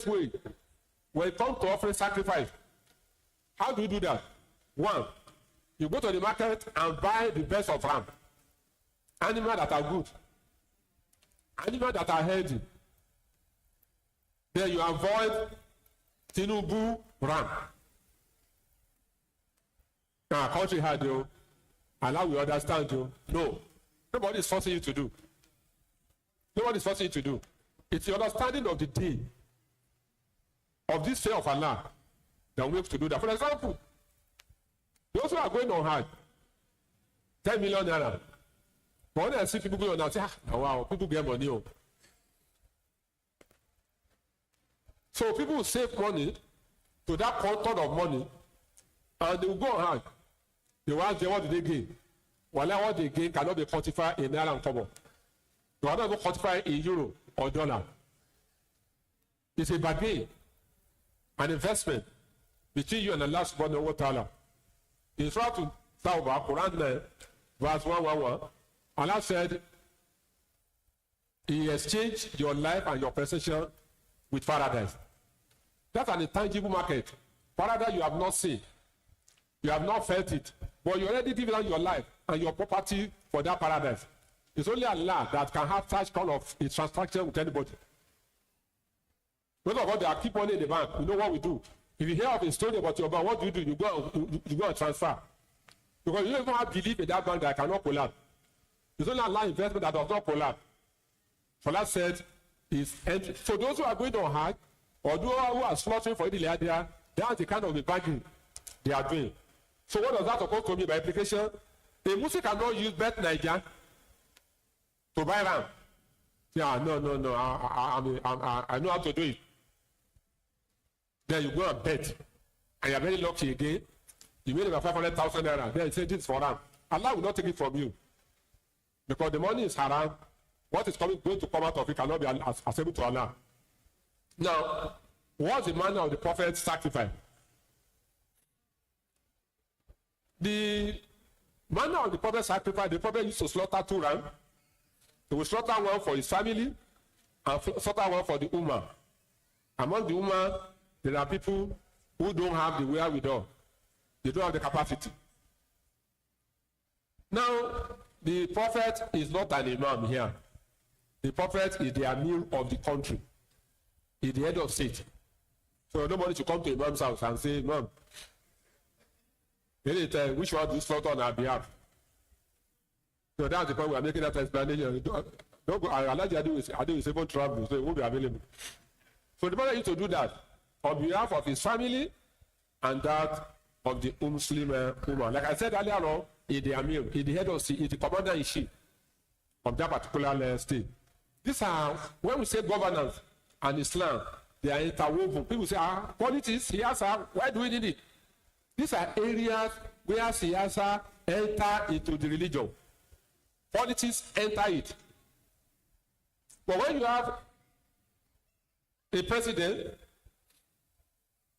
way, when it comes to offering sacrifice, how do you do that? One, you go to the market and buy the best of ram, animals that are good, animals that are healthy. Then you avoid Tinubu ram. Now, country had you, Allah will understand you. No, nobody is forcing you to do. Nobody is forcing you to do. It's the understanding of the day, of this fear of Allah, that we have to do that. For example, those who are going on hard, 10 million naira. But when I see people going on now, say, wow, people get money. Oh. So people will save money to that quantum of money, and they will go on hard. They will ask them, what did they gain? Well, what they gain cannot be quantified in naira and kobo. They are not even quantified in euro or dollar. It's a bargain, an investment between you and Allah subhanahu wa ta'ala. In Surah to Tawbah, Quran 9, verse 111, Allah said, He exchanged your life and your possession with paradise. That's an intangible market. Paradise you have not seen. You have not felt it. But you already given out your life and your property for that paradise. It's only Allah that can have such kind of a transaction with anybody. Most of us, they are keep money in the bank. You know what we do. If you hear of a story about your bank, what do? You go and transfer. Because you don't even have belief in that bank that cannot collapse. It's only Allah investment that does not collapse. So Allah said, so those who are going on hard, or those who are slaughtering for Eidul Adha, that's the kind of a bargain they are doing. So what does that supposed to mean by application? A Muslim cannot use Bet Niger to buy ram. Yeah, no. I know how to do it. Then you go and bet, and you're very lucky again. You made about 500,000 naira. Then you say this is for ram. Allah will not take it from you, because the money is haram. What is going to come out of it cannot be acceptable to Allah. Now, what's the manner of the prophet's sacrifice? The manner of the prophet's sacrifice, the prophet used to slaughter 2 rams. He will slaughter one for his family and slaughter one for the Ummah. Among the Ummah, there are people who don't have the wherewithal. They don't have the capacity. Now, the prophet is not an Imam here. The prophet is the Amir of the country. He's the head of state. So nobody should come to Imam's house and say, Imam, which one do you slaughter on our behalf? So that's the point we are making that explanation. Don't go. Adi will say, won't travel, so it won't be available. So the prophet used to do that on behalf of his family and that of the Muslim Ummah. Like I said earlier on, he's the Amir, he's the head of state, he's the commander-in-chief of that particular state. These are, when we say governance and Islam, they are interwoven. People say, politics, siyasa, why do we need it? These are areas where siyasa enter into the religion. Politics enter it. But when you have a president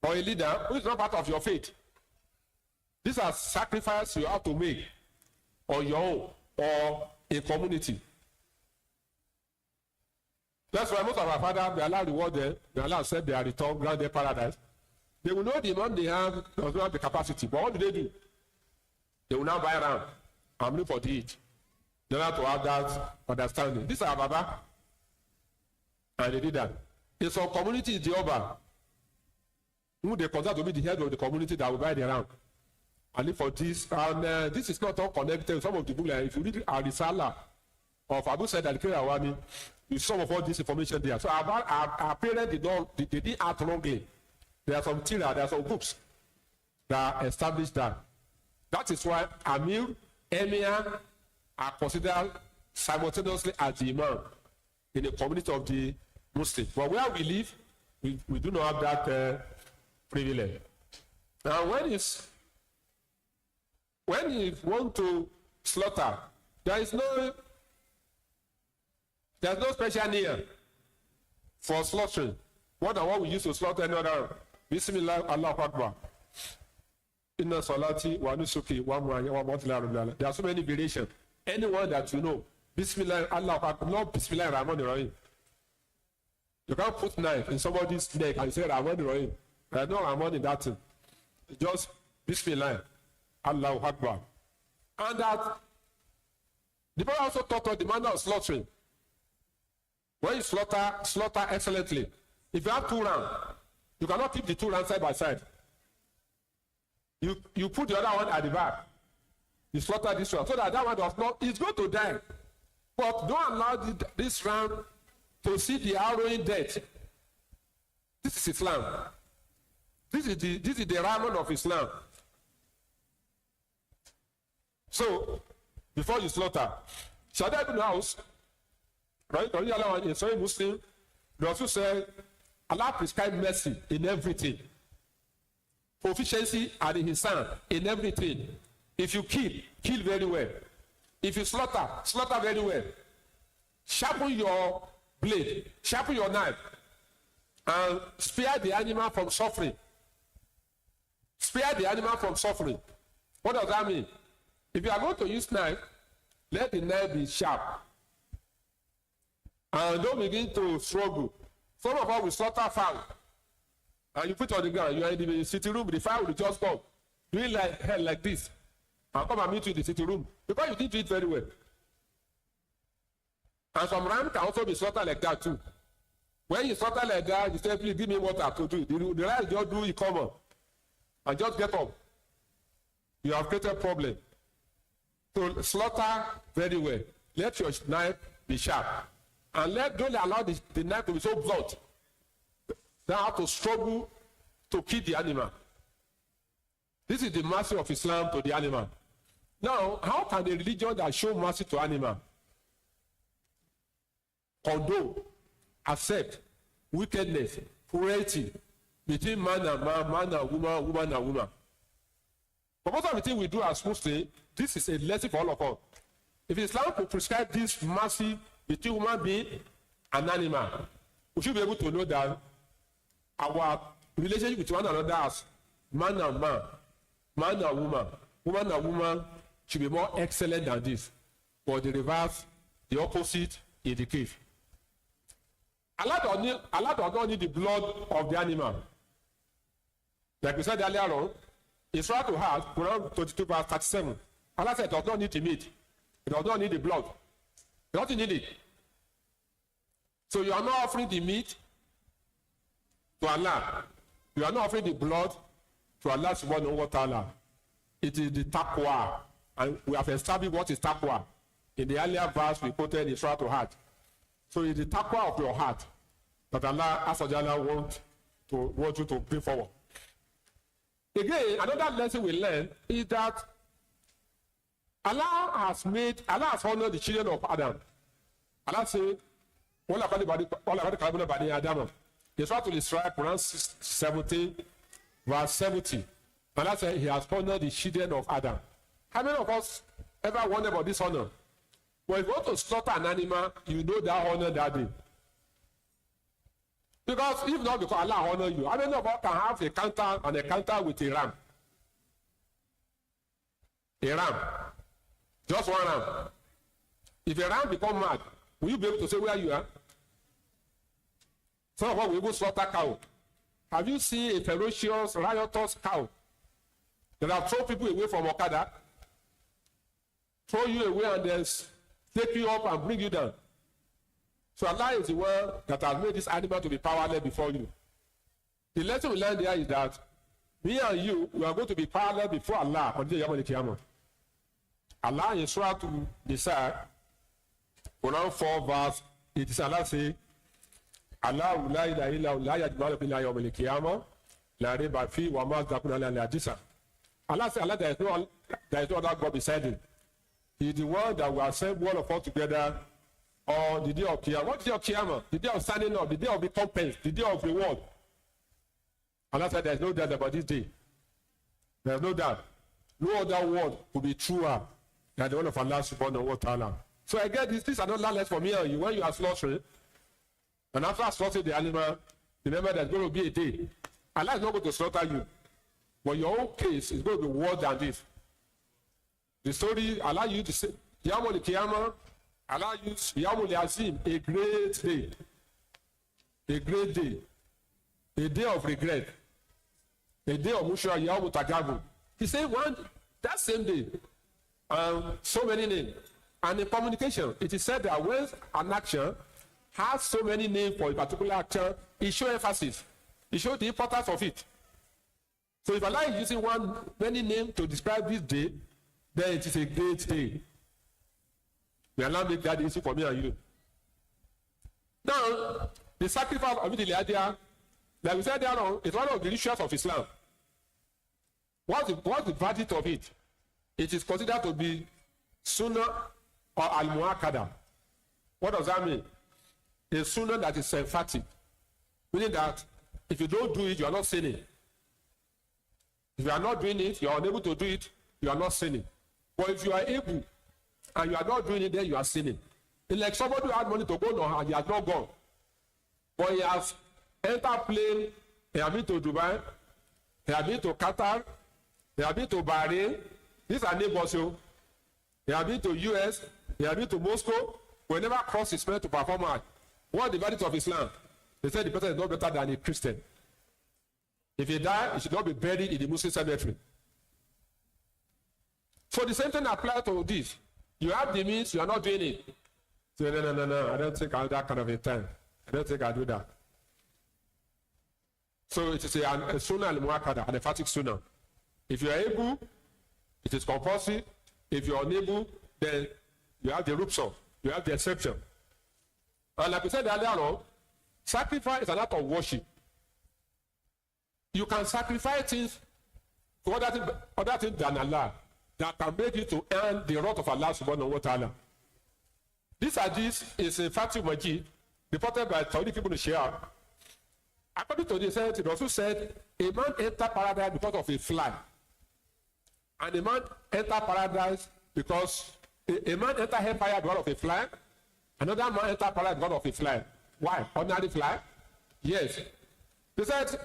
or a leader who is not part of your faith, these are sacrifices you have to make on your own or a community. That's why most of our fathers, they allow the word there, they allow said they are returned, grant their paradise. They will know the amount they have, does not have the capacity. But what do? They will now buy around and look for the eat. They have to have that understanding. These are Baba. And they did that. In some communities, the Oba, who they consider to be the head of the community that will buy the around. And look for this. And this is not all connected with some of the book. Like if you read Arisala of Abu Said al-Kirawani, you some of all this information there. So our parents they didn't act wrongly. There are some tira, there are some books that establish that. That is why Amir, Emir are considered simultaneously as the Imam in the community of the Muslims. But where we live, we do not have that privilege. Now, when you want to slaughter, there's no special need for slaughtering. More than what we used to slaughter any other. Bismillah, Allahu Akbar. Inna salati wa nusuki wa mu'ayya. There are so many variations. Anyone that you know, Bismillah, Allahu Akbar, not Bismillah Rahman Rahim. You can't put knife in somebody's neck and say Ramon Rohim. There's no Ramon in that thing. Just Bismillah, Allahu Akbar. And that the Prophet also taught us the manner of slaughtering. When you slaughter excellently. If you have 2 rams, you cannot keep the 2 rams side by side. You put the other one at the back. You slaughter this one so that one does not. It's going to die. But don't allow this ram to see the harrowing death. This is Islam. This is the Rahman of Islam. So, before you slaughter, Shaddai ibn House, right? In Sahih Muslim, the Rasul said, Allah prescribed mercy in everything. Proficiency and in his hand in everything. If you kill very well. If you slaughter very well. Sharpen your blade, sharpen your knife, and spare the animal from suffering. Spare the animal from suffering. What does that mean? If you are going to use knife, let the knife be sharp. And don't begin to struggle. Some of us will slaughter fowl. And you put it on the ground. You are in the sitting room, the fowl will just come. Doing like hell like this. And come and meet you in the sitting room. Because you didn't do it very well. And some ram can also be slaughtered like that too. When you slaughter like that, you say, please give me water to do. The rest just do it common. And just get up. You have created a problem. So slaughter very well. Let your knife be sharp. And don't allow the knife to be so blunt. They have to struggle to kill the animal. This is the mercy of Islam to the animal. Now, how can a religion that show mercy to animal condone, accept wickedness, cruelty between man and woman, woman and woman? But most of the things we do as Muslims, this is a lesson for all of us. If Islam could prescribe this mercy between human being and animal, we should be able to know that our relationship with one another as man and man, man and woman and woman should be more excellent than this. But the reverse, the opposite is the case. Allah does not need the blood of the animal. Like we said earlier on, Isra to have Quran 22 verse 37. Allah said it does not need the meat. It does not need the blood. It doesn't need it. So you are not offering the meat to Allah. You are not offering the blood to Allah subhanahu wa ta'ala. It is the taqwa. And we have established what is taqwa. In the earlier verse we quoted Isra to heart. So it's the taqwa of your heart that Allah wants you to bring forward. Again, another lesson we learn is that Allah has honored the children of Adam. Allah said, Al-Usrah, Quran 17, verse 70. Allah said he has honored the children of Adam. How many of us ever wonder about this honor? When you want to slaughter an animal, you know that honor that day. Because if not because Allah honor you, how many of us can have an encounter with a ram? A ram. Just one ram. If a ram become mad, will you be able to say where you are? Some of us will go slaughter cow. Have you seen a ferocious, riotous cow that have thrown people away from Okada? Throw you away and then take you up and bring you down. So Allah is the one that has made this animal to be powerless before you. The lesson we learn there is that me and you, we are going to be powerless before Allah on the day of Qiyamah. Allah in Surah to Nisa, Quran 4 verse 87, Allah say, Allah la ilaha illa la yajma'u ila yawm al-qiyamah la rayba fi wa ma zakuna la hadisa. Allah say, Allah, there is no other God beside him. He is the one that will assemble all of us together on the day of Qiyamah. What is the day of Qiyamah? The day of standing up, the day of recompense, the day of reward. Allah said there is no doubt about this day. There is no doubt. No other word could be truer than the one of Allah subhanahu wa ta'ala. So again, this is another lesson for me and you. When you are slaughtering, and after slaughtering the animal, remember there's going to be a day. Allah is not going to slaughter you. But your own case is going to be worse than this. The story, Allah used to say, Yawmul Qiyamah, Allah used Yawmul Azim, a great day. a great day, a day of regret, a day of mushra yawm tagabun. He said that same day, so many names. And in communication, it is said that when an action has so many names for a particular action, it shows emphasis. It shows the importance of it. So if Allah is using many names to describe this day, then it is a great day. May Allah make that easy for me and you. Now, the sacrifice of Eidul Adha, like we said earlier, is one of the rituals of Islam. What's the verdict of it? It is considered to be sunnah or al-muakkada. What does that mean? A sunnah that is emphatic, meaning that if you don't do it, you are not sinning. If you are not doing it, you are unable to do it, you are not sinning. But if you are able and you are not doing it, then you are sinning. It's like somebody who had money to go now and he has not gone. But he has entered plane, he has been to Dubai, he has been to Qatar, he has been to Bahrain. These are neighbors. He has been to US, he has been to Moscow, but he never crossed his meant to perform Hajj. What is the verdict of Islam? They said the person is not better than a Christian. If he died, he should not be buried in the Muslim cemetery. So the same thing applies to this. You have the means, you are not doing it. So no, I don't think I have that kind of a time. I don't think I do that. So it is a sunnah al-muakkada, an emphatic sunnah. If you are able, it is compulsory. If you are unable, then you have the rupture, you have the exception. And like we said earlier on, sacrifice is an act of worship. You can sacrifice things to other things than Allah that can make you to earn the wrath of Allah subhanahu wa ta'ala. This hadith is a Fatih Majid reported by Tawfiq ibn Shihab. According to this, it also said a man entered paradise because of a fly. And a man entered paradise because a man entered hellfire because of a fly. Another man entered paradise because of a fly. Why? Ordinary fly? Yes. They said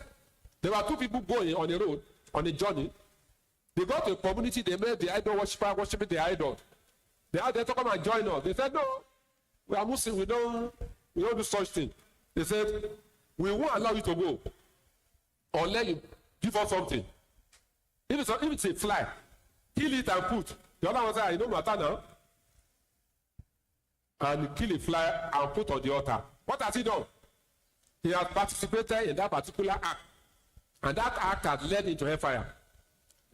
there were two people going on a road, on a journey. They got to a community, they met the idol worshiper worshiping the idol. They asked them to come and join us. They said, no, we are Muslim, we don't do such thing. They said, we won't allow you to go unless you give us something. If it's a fly, kill it and put. The other one said, it don't matter now. And kill a fly and put on the altar. What has he done? He has participated in that particular act. And that act has led into hellfire.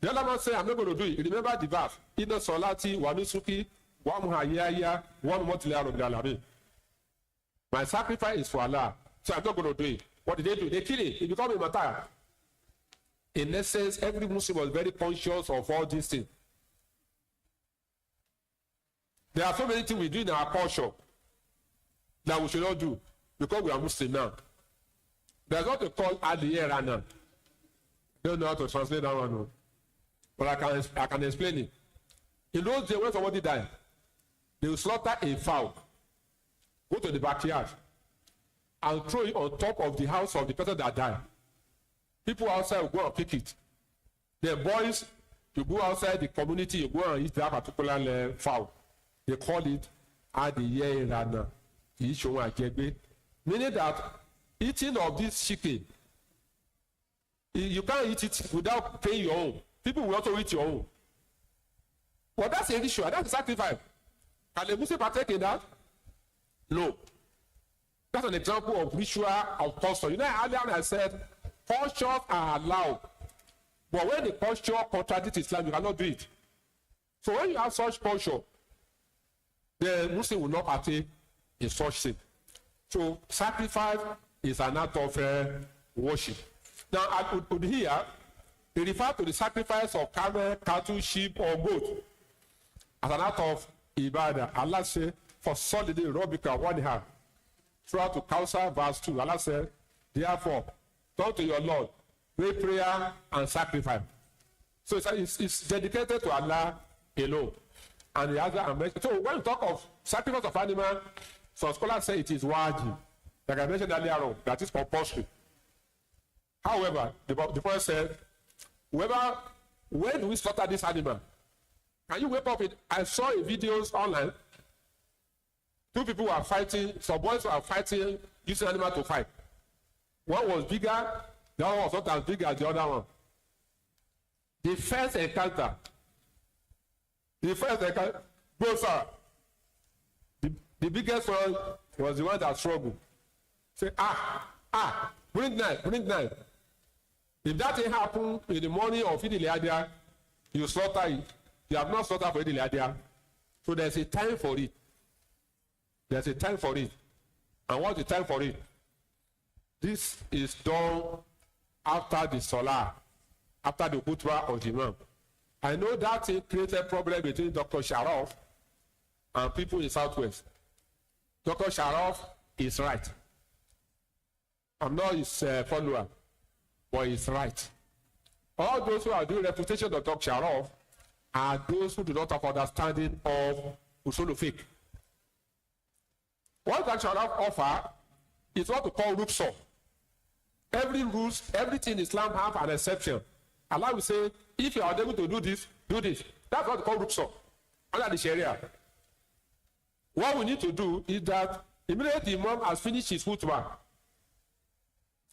The other man said, I'm not going to do it. Remember the verse. Inna salati wa nusuki wa muhayyaya wa mamati rabbil alamin. My sacrifice is for Allah. So I'm not going to do it. What did they do? They kill it. It became a matter. In essence, every Muslim was very conscious of all these things. There are so many things we do in our culture that we should not do because we are Muslim now. There's what they call Adiyeh now. Don't know how to translate that one. No. But I can explain it. In those days when somebody died, they will slaughter a fowl, go to the backyard, and throw it on top of the house of the person that died. People outside will go and pick it. The boys, you go outside the community, you go and eat that particular fowl. They call it Adiyeh Rana. Meaning that eating of this chicken, you can't eat it without paying your own. People will also eat your own. But that's a ritual, that's a sacrifice. Can a Muslim partake in that? No. That's an example of ritual of posture. You know, earlier I said postures are allowed. But when the posture contradicts Islam, you cannot do it. So when you have such posture, the Muslim will not partake in such thing. So sacrifice is an act of worship. Now, at Udhiyah, it refers to the sacrifice of camel, cattle, sheep, or goat as an act of ibadah. Allah said, for solid Robika, one hand. Throughout to Kausar, verse 2, Allah said, therefore, turn to your Lord, pray prayer and sacrifice. So it's dedicated to Allah alone. And the other, so when we talk of sacrifice of animal, some scholars say it is wajib. Like I mentioned earlier on, that is compulsory. However, the Prophet said, when do we slaughter this animal? Can you wake up it? I saw a videos online. Two people were fighting, some boys were fighting, using animal to fight. One was bigger, the other was not as big as the other one. The first encounter, go sir. The biggest one was the one that struggled. Say, bring knife. If that thing happen in the morning of Eidul Adha, you slaughter it. You have not slaughtered for Eidul Adha. So there's a time for it. There's a time for it. And what's the time for it? This is done after the Salah, after the khutbah of the Imam. I know that thing created a problem between Dr. Sharaf and people in Southwest. Dr. Sharaf is right. I'm not his follower, but he's right. All those who are doing reputation of Dr. Sharaf are those who do not have understanding of usul fiqh. What Dr. Sharaf offers is what we call ruksah. Everything in Islam have an exception. Allah will say, if you are able to do this, do this. That's what we call ruksah under the Sharia. What we need to do is that immediately the Imam has finished his khutbah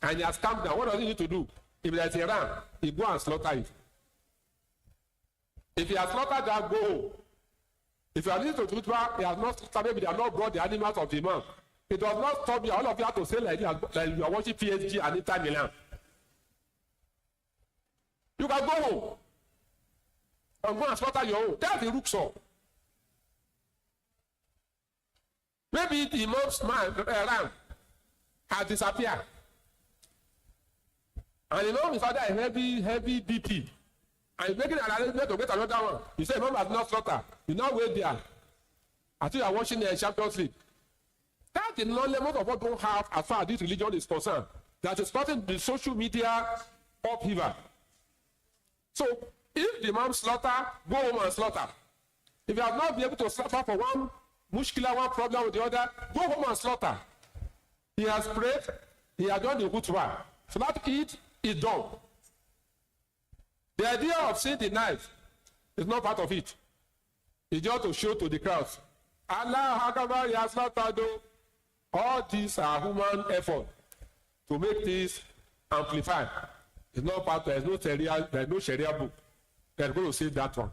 and he has calmed down. What does he need to do? If there is a ram, he go and slaughter it. If he has slaughtered that, go home. If you are listening to khutbah, he has not slaughtered, maybe they have not brought the animals of the Imam. It does not stop you. All of you have to say like you are watching PSG and Inter Milan. You can go home and go and slaughter your own. That's the ruksah. Maybe the Imam's ram has disappeared. And the Imam is under a heavy BP. And he's making an arrangement to get another one. You say Imam has not slaughtered. You now wait there until you are watching the Champions League. That's the non-limit of what don't have as far as this religion is concerned. That is causing the social media upheaval. So if the Imam slaughter, go home and slaughter. If you have not been able to slaughter for one mushkila, one problem with the other, go home and slaughter. He has prayed, he has done the khutbah. So that it is done. The idea of seeing the knife is not part of it. It's just to show to the crowds. Allah Akbar, he has slaughtered. All these are human effort to make this amplified. It's not part of, there's no Sharia book that's going to say that one.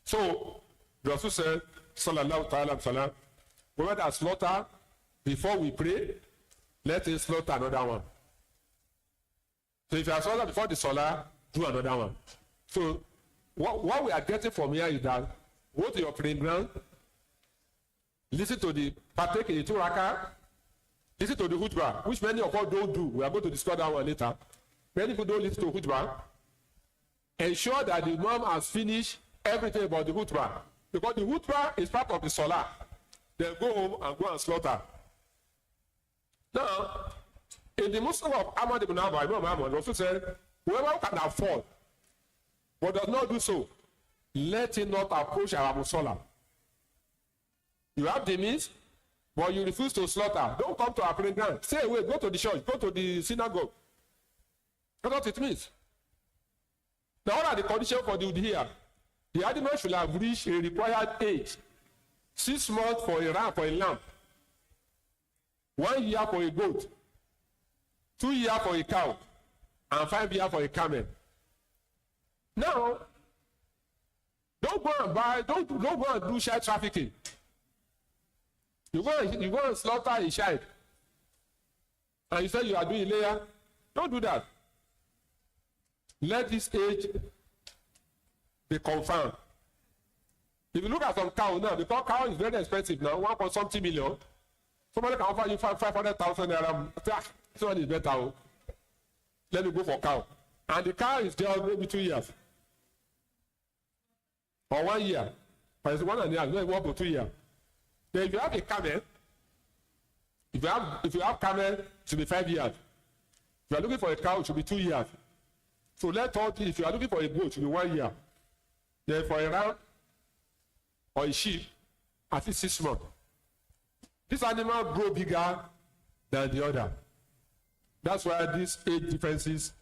So, the Rasul said, Sallallahu Ta'ala Salam, whoever that slaughter before we pray, let him slaughter another one. So if you are slaughtered before the Salah, do another one. So what we are getting from here is that go to your praying ground, listen to the partake in the 2 rakah, listen to the khutbah, which many of us don't do. We are going to discuss that one later. Many people don't listen to khutbah. Ensure that the Imam has finished everything about the khutbah. Because the khutbah is part of the Salah. Then go home and go and slaughter. Now, in the Muslim of Ahmad ibn Abba, Imam Ahmad also said, whoever can afford, but does not do so, let him not approach our Musalla. You have the means, but you refuse to slaughter. Don't come to our praying ground. Stay away, go to the church, go to the synagogue. That's what it means. Now, what are the conditions for the udhiyah? The animal should have reached a required age. 6 months for a ram, for a lamb. 1 year for a goat. 2 years for a cow. And 5 years for a camel. Now, don't go and do child trafficking. You go and slaughter a child. And you say you are doing layer. Don't do that. Let this age be confirmed. If you look at some cow now, because cow is very expensive now, 1.something million. Somebody can offer you 500,000 naira. This one is better. Let me go for cow. And the cow is there maybe 2 years. Or 1 year. But it's 1.5 years, maybe 1 to 2 years. Then if you have a camel, if you have camel, it should be 5 years. If you are looking for a cow, it should be 2 years. So let all if you are looking for a goat, it should be 1 year. Then for a ram or a sheep, at least 6 months. This animal grow bigger than the other. That's why these age differences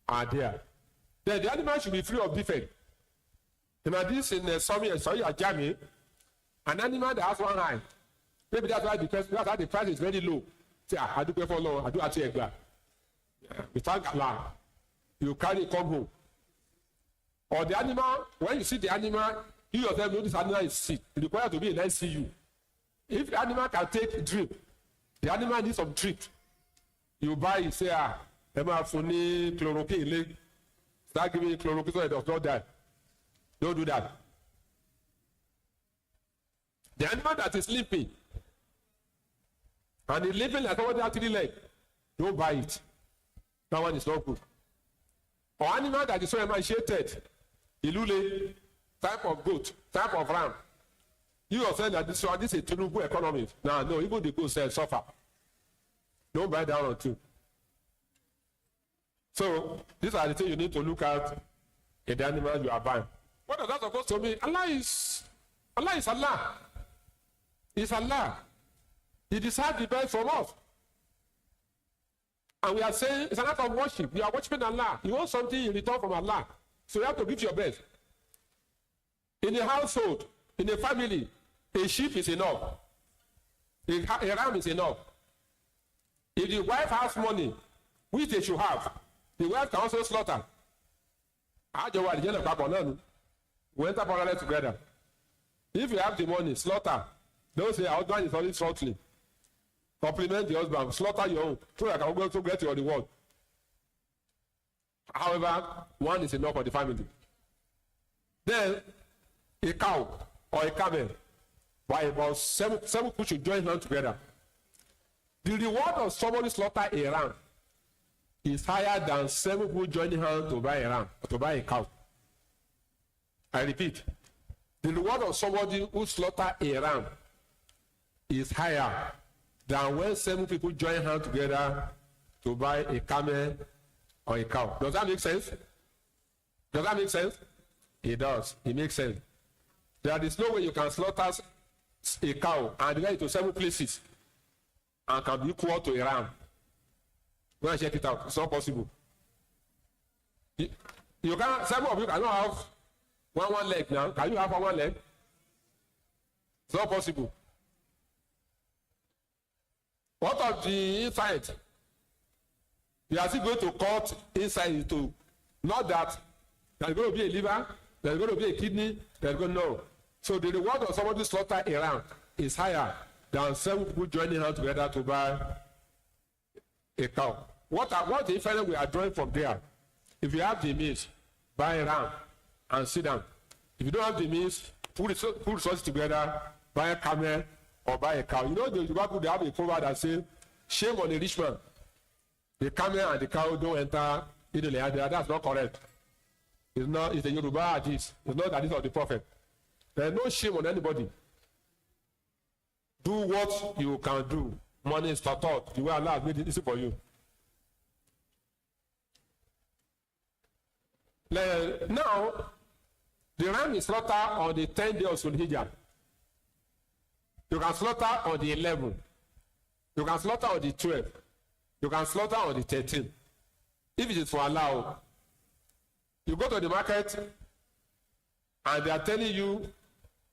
are there. Then the animal should be free of defect. This in a Germany, an animal that has 1 eye. Maybe that's why the price is very low. Say, I do pay for long, I do actually. without Allah, you carry it come home. Or the animal, when you see the animal, you yourself know this animal is sick. It requires to be in ICU. If the animal can take drip, the animal needs some drip. You buy, you say, Emma Funi, chloroquine, start giving chloroquine so it does not die. Don't do that. The animal that is sleeping and is living like somebody has 3 legs, don't buy it. That one is not good. Or animal that is so emaciated, ilule, type of goat, type of ram. You are saying that this is a Tinubu economy. No, even the goat suffer. Don't buy that one too. So these are the things you need to look at in the animals you are buying. What does that supposed to mean? Allah is Allah. It's Allah. He decides the best from us. And we are saying it's an act of worship. You are worshiping Allah. You want something in return from Allah. So you have to give your best. In a household, in a family, a sheep is enough. A ram is enough. If the wife has money, which they should have, the wife can also slaughter. We enter parallel together. If you have the money, slaughter. Don't say, our husband is only slaughtering. Compliment the husband, slaughter your own, so that I can go to get your reward. However, one is enough for the family. Then, a cow or a camel, by about seven people should join hands together. The reward of somebody slaughter a ram is higher than 7 people joining hands to buy a ram or to buy a cow. I repeat, the reward of somebody who slaughter a ram is higher than when 7 people join hands together to buy a camel or a cow. Does that make sense? Does that make sense? It does. It makes sense. There is no way you can slaughter a cow and divide it to 7 places and can be equal to a ram. Go and check it out. It's not possible. You can't. 7 of you cannot have one leg now. Can you have one leg? It's not possible. What of the inside? You are still going to cut inside into, not that there's going to be a liver, there's going to be a kidney, there's going to no. So the reward of somebody slaughter a ram is higher than 7 people joining hands together to buy a cow. What the difference we are drawing from there? If you have the means, buy a ram and sit down. If you don't have the means, put resources together, buy a camel or buy a cow. You know the Bible, they have a proverb that says, shame on a rich man. The camel and the cow don't enter Eidul Adha. That's not correct. It's not. It's the Yoruba hadith. It's not the hadith of the Prophet. There is no shame on anybody. Do what you can do. Money is for thought. The way Allah has made it easy for you. Now, the ram is slaughtered on the 10th day of Sulhijjah. You can slaughter on the 11th. You can slaughter on the 12th. You can slaughter on the 13th. If it is for Allah, you go to the market and they are telling you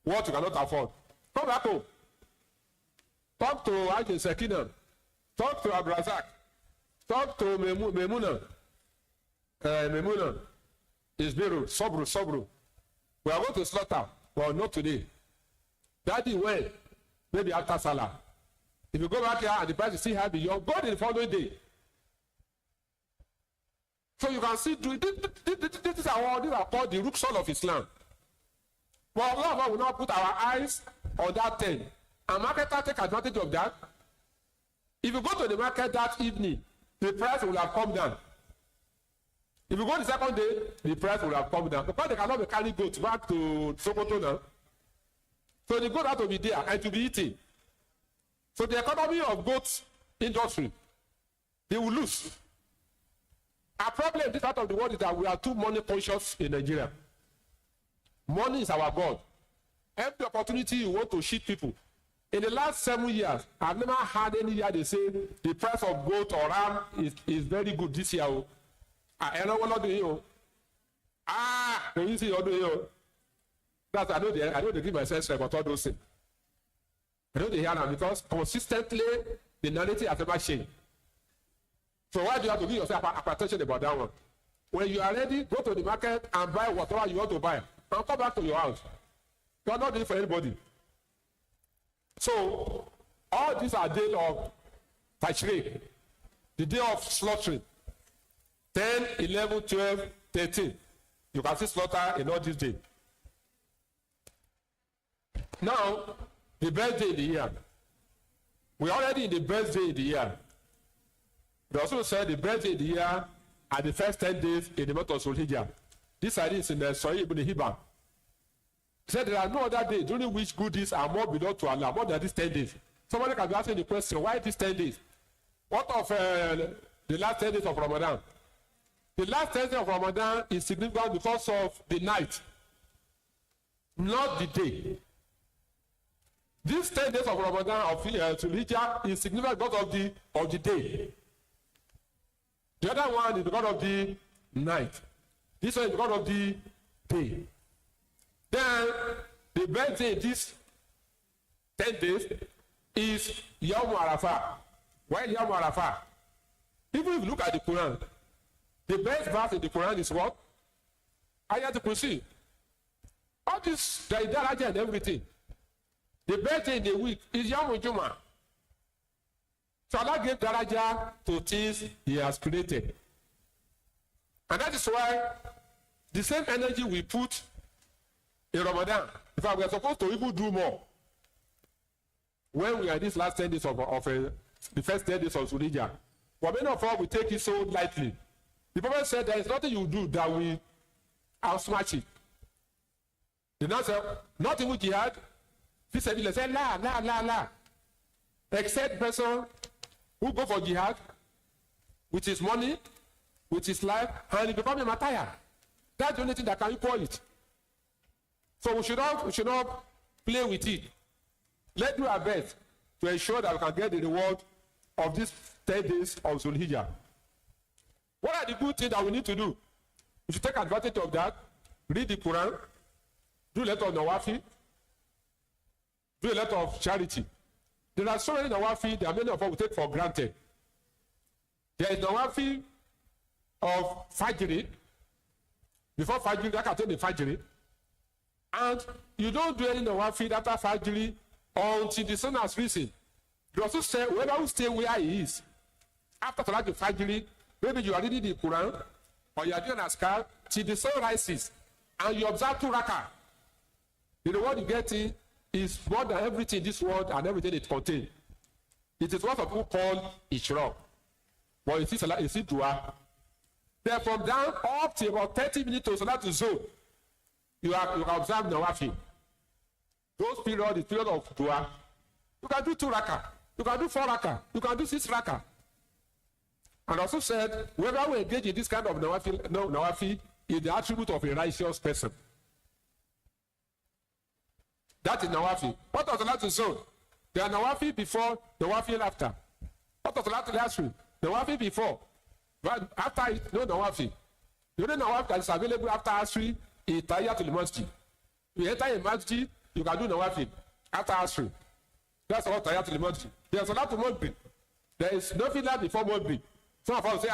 what you cannot afford. Come back home. Talk to Sekina. Talk to Abdulrasaq. Talk to Memuna. Memuna. Isbiru. Sobru. We are going to slaughter. Well, not today. Daddy, when? Maybe after Salah. If you go back here and the price is still high beyond, go the following day. So you can see, these are called the rooks of Islam. But a lot of us will not put our eyes on that thing. And marketers take advantage of that. If you go to the market that evening, the price will have come down. If you go the second day, the price will have come down. Because they cannot be carrying goods back to Sokoto now. So the goat has to be there and to be eaten. So the economy of goat industry, they will lose. Our problem in this part of the world is that we are too money conscious in Nigeria. Money is our God. Every opportunity you want to cheat people. In the last 7 years, I've never had any year they say the price of goat or ram is very good this year. I know what do you. When you see what do you? That's I know they give myself about all those things. I know they hear them because consistently the narrative has never changed. So why do you have to give yourself attention about that one? When you are ready, go to the market and buy whatever you want to buy and come back to your house. You are not doing it for anybody. So all these are days of Tashriq, the day of slaughtering. 10, 11, 12, 13. You can see slaughter in all these days. Now, the best day in the year. We're already in the best day in the year. They also said the best day in the year are the first 10 days in the month of Zulhijjah. This idea is in the Sahih ibn Hibban. He said there are no other days during which good deeds are more beloved to Allah, more than these 10 days. Somebody can be asking the question, why these 10 days? What of the last 10 days of Ramadan? The last 10 days of Ramadan is significant because of the night, not the day. These 10 days of Ramadan of Zulhijjah is significant because of the day. The other one is because of the night. This one is because of the day. Then the best day these 10 days is Yawm Arafah. Why Yawm Arafah? Even if you look at the Quran, the best verse in the Quran is what? Ayatul Kursi. All this, the Daraja and everything. The best day in the week is Yawm Jummah. So Allah gave Daraja to things He has created. And that is why the same energy we put in Ramadan, in fact, we are supposed to even do more. When we are in these last 10 days of the first 10 days of Zulhijjah, but many of us we take it so lightly. The Prophet said there is nothing you do that will outsmart it. The now said, not even jihad. He said, la. Except person who go for jihad with his money, with his life, and he become a martyr. That's the only thing that can equal it. So we should not play with it. Let's do our best to ensure that we can get the reward of these 10 days of Zulhijjah. What are the good things that we need to do? We should take advantage of that. Read the Quran. Do a lot of Nawafi. Do a lot of charity. There are so many Nawafi that many of us will take for granted. There is Nawafi of Fajr. Before Fajr, I can take the Fajr. And you don't do any Nawafi after Fajr until the sun has risen. You also say, whoever will stay where he is, after Salat Fajr, maybe you are reading the Quran, or you are doing Askar, till the sun rises, and you observe 2 rakah. The reward you get is more than everything in this world and everything it contains. It is what people call Ishraq. But it is dua. Then from down up to about 30 minutes to Salat Zuhr, you observe Nawafi. Those periods is period of dua. You can do 2 rakah. You can do 4 rakah. You can do 6 rakah. And also said, whoever will engage in this kind of Nawafi is the attribute of a righteous person. That is Nawafi. What was the last zone? There are Nawafi before, Nawafi after. What was the last week? Nawafi before. But after it, no Nawafi. The only Nawafi that is available after Asri is Tahiyatul Masjid. You enter a masjid, you can do Nawafi after Asri. That's all Tahiyatul Masjid. There's a lot of Maghrib. There is nothing like before Maghrib. Some of us say,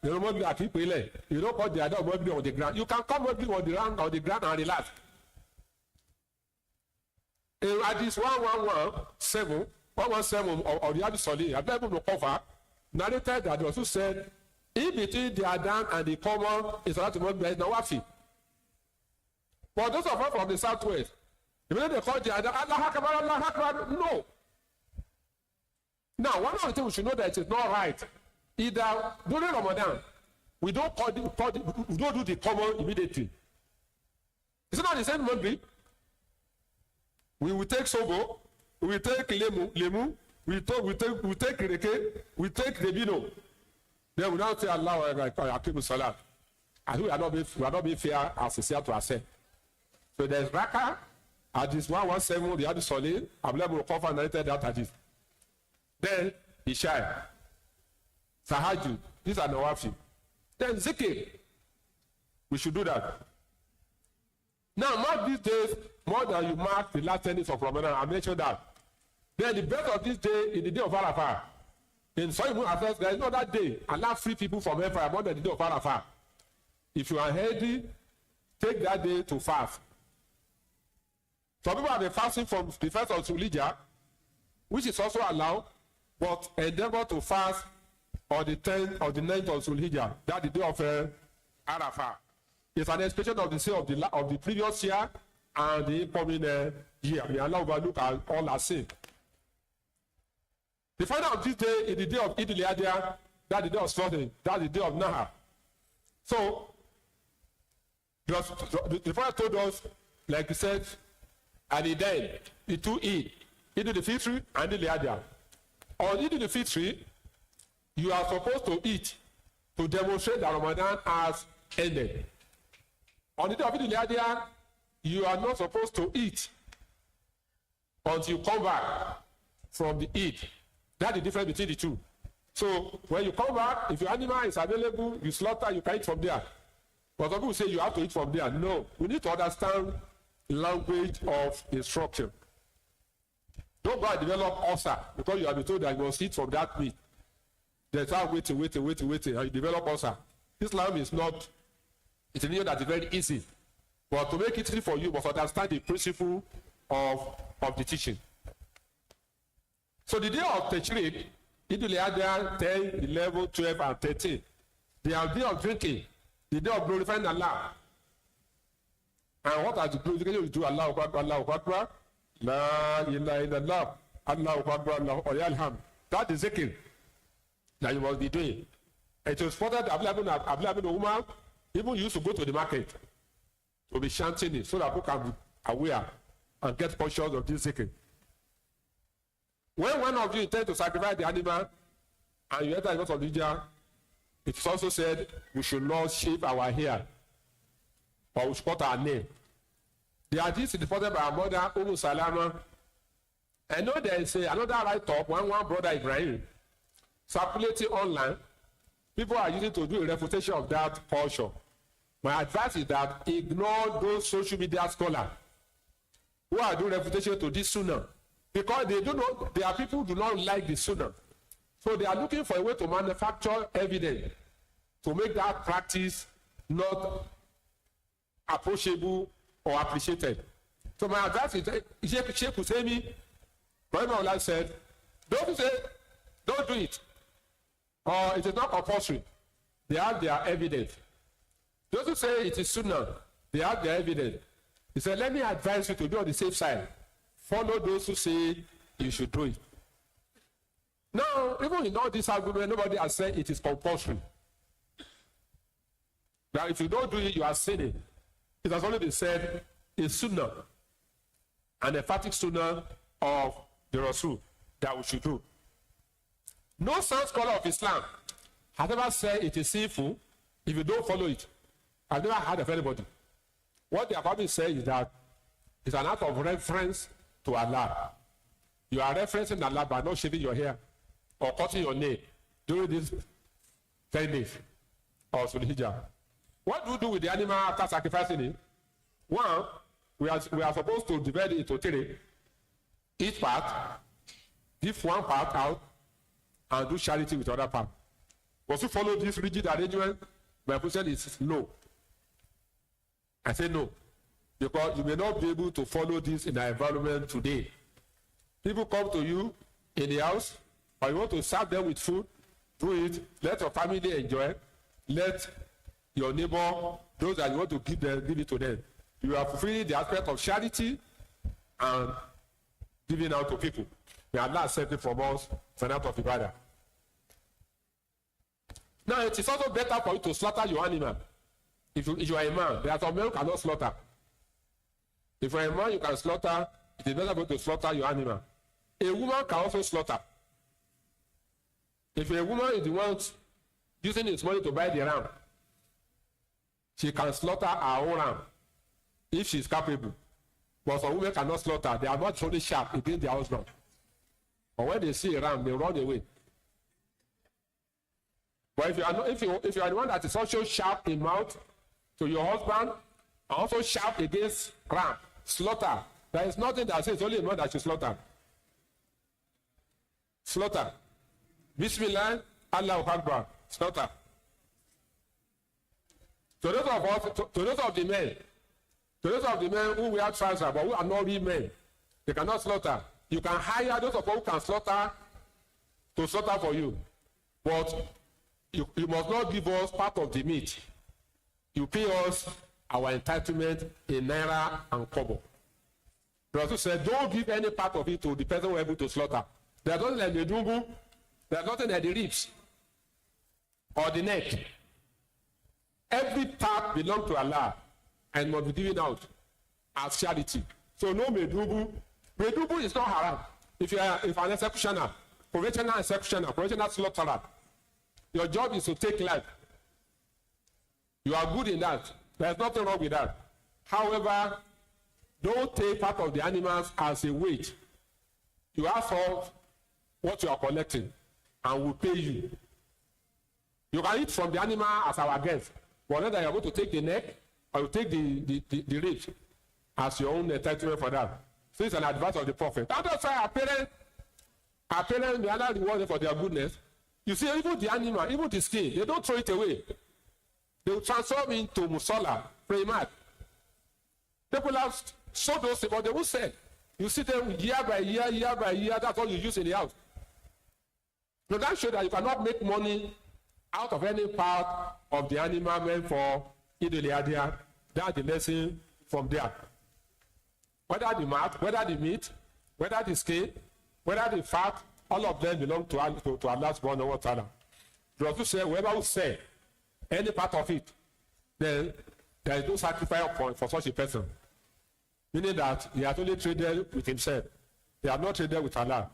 you don't Maghrib at Ipele. You don't call the other Maghrib on the ground. You can come Maghrib on the ground and relax. In Hadith 117 of the Hadith Sahih, I've been able to cover, narrated that also said, in between the Adhan and the common is allowed to make there is Nawafi. For those of us from the southwest, the minute they call the Adhan, Allah Akbar, no. Now, one of the things we should know that it is not right. Either during Ramadan, we don't do the common immediately. Is it not the same Maghrib? We will take Sobo, we will take Lemu, we take Reke, we take Rebino. Then we now say Allah Alaikum Salam. And we are not being fair as sincere to ourselves. So there's Raka, at this 117, the other Solid, Abdullah Muqafa narrated that at this. Then Ishai, Sahaju, these are Nawafi. Then Zikr, we should do that. Now, mark these days more than you mark the last 10 days of Ramadan. I mentioned that. Then the best of this day is the day of Arafah. In Sahih Muslim, there is no that day. Allah free people from hellfire more than the day of Arafah. If you are healthy, take that day to fast. Some people have been fasting from the first of Zulhijjah, which is also allowed, but endeavor to fast on the 10th or the 9th of Zulhijjah, that's the day of Arafah. It's an expression of the same of the previous year and the incoming year. May Allah overlook all our sin. The final of this day is the day of Eidul Adha, that's the day of slaughtering, that's the day of Nahar. So, the Prophet told us, like he said, and he died, the two Eid, Eidul Fitr and Eidul Adha. On Eidul Fitr, you are supposed to eat to demonstrate that Ramadan has ended. On the day of Eidul Adha, you are not supposed to eat until you come back from the Eid. That's the difference between the two. So when you come back, if your animal is available, you slaughter, you can eat from there. But some people say you have to eat from there. No, we need to understand language of instruction. Don't go and develop ulcer because you have been told that you must eat from that meat. Then start waiting, and you develop ulcer. Islam is not, it's a religion that is very easy. But to make it easy for you, you must understand the principle of the teaching. So the day of Tashriq, Eidul Adha 10, 11, 12, and 13, they are the day of drinking, the day of glorifying Allah. And what are the glorification you do? Allahu Akbar, Allahu Akbar, La ilaha illallah, Allahu Akbar, Allahu Akbar. That is zikr that you must be doing. It was further that Abdullah ibn Umar even used to go to the market to be chanting it so that people can be aware and get conscious of this zikr. When one of you intend to sacrifice the animal and you enter the month of Hijjah, it is also said we should not shave our hair or we should cut our nail. The hadith is reported by our mother Salama. I know there is another write-up one brother Ibrahim circulating online. People are using to do a refutation of that culture. My advice is that ignore those social media scholars who are doing refutation to this sunnah. Because they do not, there are people who do not like the sunnah. So they are looking for a way to manufacture evidence to make that practice not approachable or appreciated. So my advice is, Sheikh Husseini, Rahimahullah said, don't do it. Or it is not compulsory. They have their evidence. Those who say it is sunnah, they have their evidence. He said, let me advise you to be on the safe side. Follow those who say you should do it. Now, even in all this argument, nobody has said it is compulsory. Now, if you don't do it, you are sinning. It has only been said it's sunnah, an emphatic sunnah of the Rasul that we should do. No sound scholar of Islam has ever said it is sinful if you don't follow it. I've never heard of anybody. What they have probably said is that it's an act of reference to Allah. You are referencing Allah by not shaving your hair or cutting your nail during these 10 days of Zulhijjah. What do you do with the animal after sacrificing it? One, we are supposed to divide it into three. Each part, give one part out, and do charity with the other part. Once you follow this rigid arrangement, my position is no. I say no. Because you may not be able to follow this in the environment today. People come to you in the house, or you want to serve them with food, do it, let your family enjoy, let your neighbor, those that you want to give it to them. You are fulfilling the aspect of charity and giving out to people. May Allah accept it from us for an act of ibadah. Now, it is also better for you to slaughter your animal. If you are a man, there are some men who cannot slaughter. If you are a man, you can slaughter. It is better for you to slaughter your animal. A woman can also slaughter. If a woman is the one using his money to buy the ram, she can slaughter her own ram if she is capable. But some women cannot slaughter. They are not truly sharp against their husband. But when they see a ram, they run away. But if you are the one that is also sharp in mouth to your husband, and also sharp against ram, slaughter. There is nothing that says only a man that should slaughter. Slaughter. Bismillah, Allahu Akbar, slaughter. To those of us, to those of the men who wear trousers but who are not real men, they cannot slaughter. You can hire those of us who can slaughter to slaughter for you, but you must not give us part of the meat. You pay us our entitlement in naira and kobo. The Rasul said, don't give any part of it to the person who is able to slaughter. There's nothing like the dungu, there's nothing like the ribs or the neck. Every part belongs to Allah and must be given out as charity. So no medubu. Medubu is not haram. If an executioner, professional slaughterer, your job is to take life. You are good in that. There's nothing wrong with that. However, don't take part of the animals as a wage. You ask for what you are collecting and we'll pay you. You can eat from the animal as our guest. But whether you are going to take the neck or you take the ribs as your own entitlement for that. So it's an advice of the Prophet. That's why our parents, may Allah reward them for their goodness. You see, even the animal, even the skin, they don't throw it away. They will transform into musala, primat. People have sold those things, but they will sell. You see them year by year, that's all you use in the house. So that shows that you cannot make money out of any part of the animal meant for Eidul Adha. That's the lesson from there. Whether the meat, whether the skin, whether the fat, all of them belong to Allah subhanahu wa ta'ala. The Rasul said, whoever will sell any part of it, then there is no sacrifice point for such a person. Meaning that he has only traded with himself. They have not traded with Allah.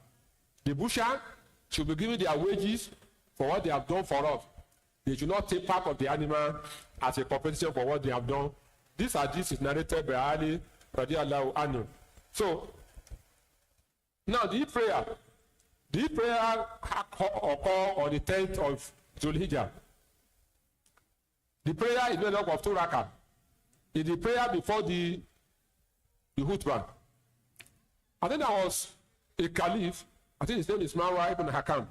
The butcher should be given their wages for what they have done for us. They should not take part of the animal as a compensation for what they have done. This is narrated by Ali radiallahu anhu. So, now the prayer occur on the 10th of Zulhijjah. The prayer is made up of 2 rakah. It's the prayer before the khutbah. I think there was a caliph, I think his name is Marwa ibn Hakam.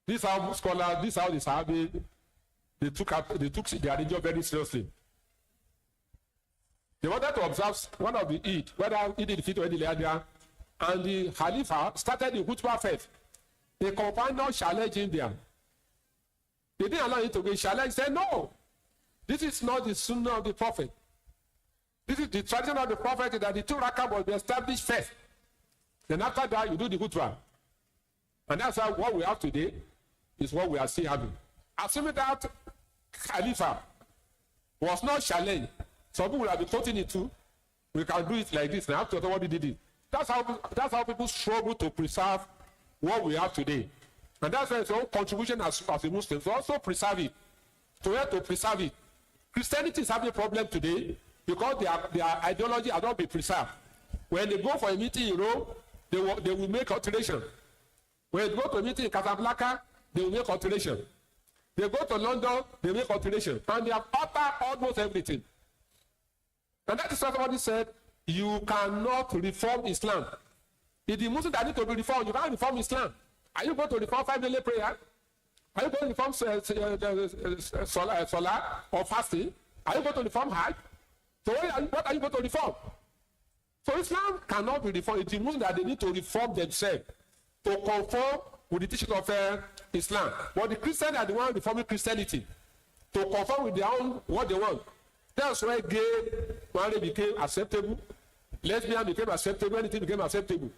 This is how scholars, this is how the Sahabi, they took their religion very seriously. They wanted to observe one of the Eid, whether Eid al-Fitr or Eid al-Adha, and the Khalifa started the khutbah first. The companion challenged him there. They didn't allow him to be challenged. He said, no, this is not the sunnah of the Prophet. This is the tradition of the Prophet that the 2 rakah must be established first. Then after that, you do the khutbah. And that's why what we have today is what we are still having. Assuming that Khalifa was not challenged, some people will have been quoting it too. We can do it like this. Now, after what he did it. That's how people struggle to preserve what we have today. And that's why it's our contribution as a Muslim to also preserve it. To help to preserve it. Christianity is having a problem today because their ideology has not been preserved. When they go for a meeting in Rome, they will make alteration. When they go to a meeting in Casablanca, they will make alteration. They go to London, they make alteration. And they have altered almost everything. And that is what somebody said, you cannot reform Islam. If the Muslims that need to be reformed, you can't reform Islam. Are you going to reform 5-day prayer? Are you going to reform Salah or fasting? Are you going to reform Hajj? So what are you going to reform? So Islam cannot be reformed. It is Muslims that they need to reform themselves to conform with the teachings of Islam. But the Christians are the ones reforming Christianity to conform with their own what they want. That's why gay marriage became acceptable, lesbian became acceptable, anything became acceptable.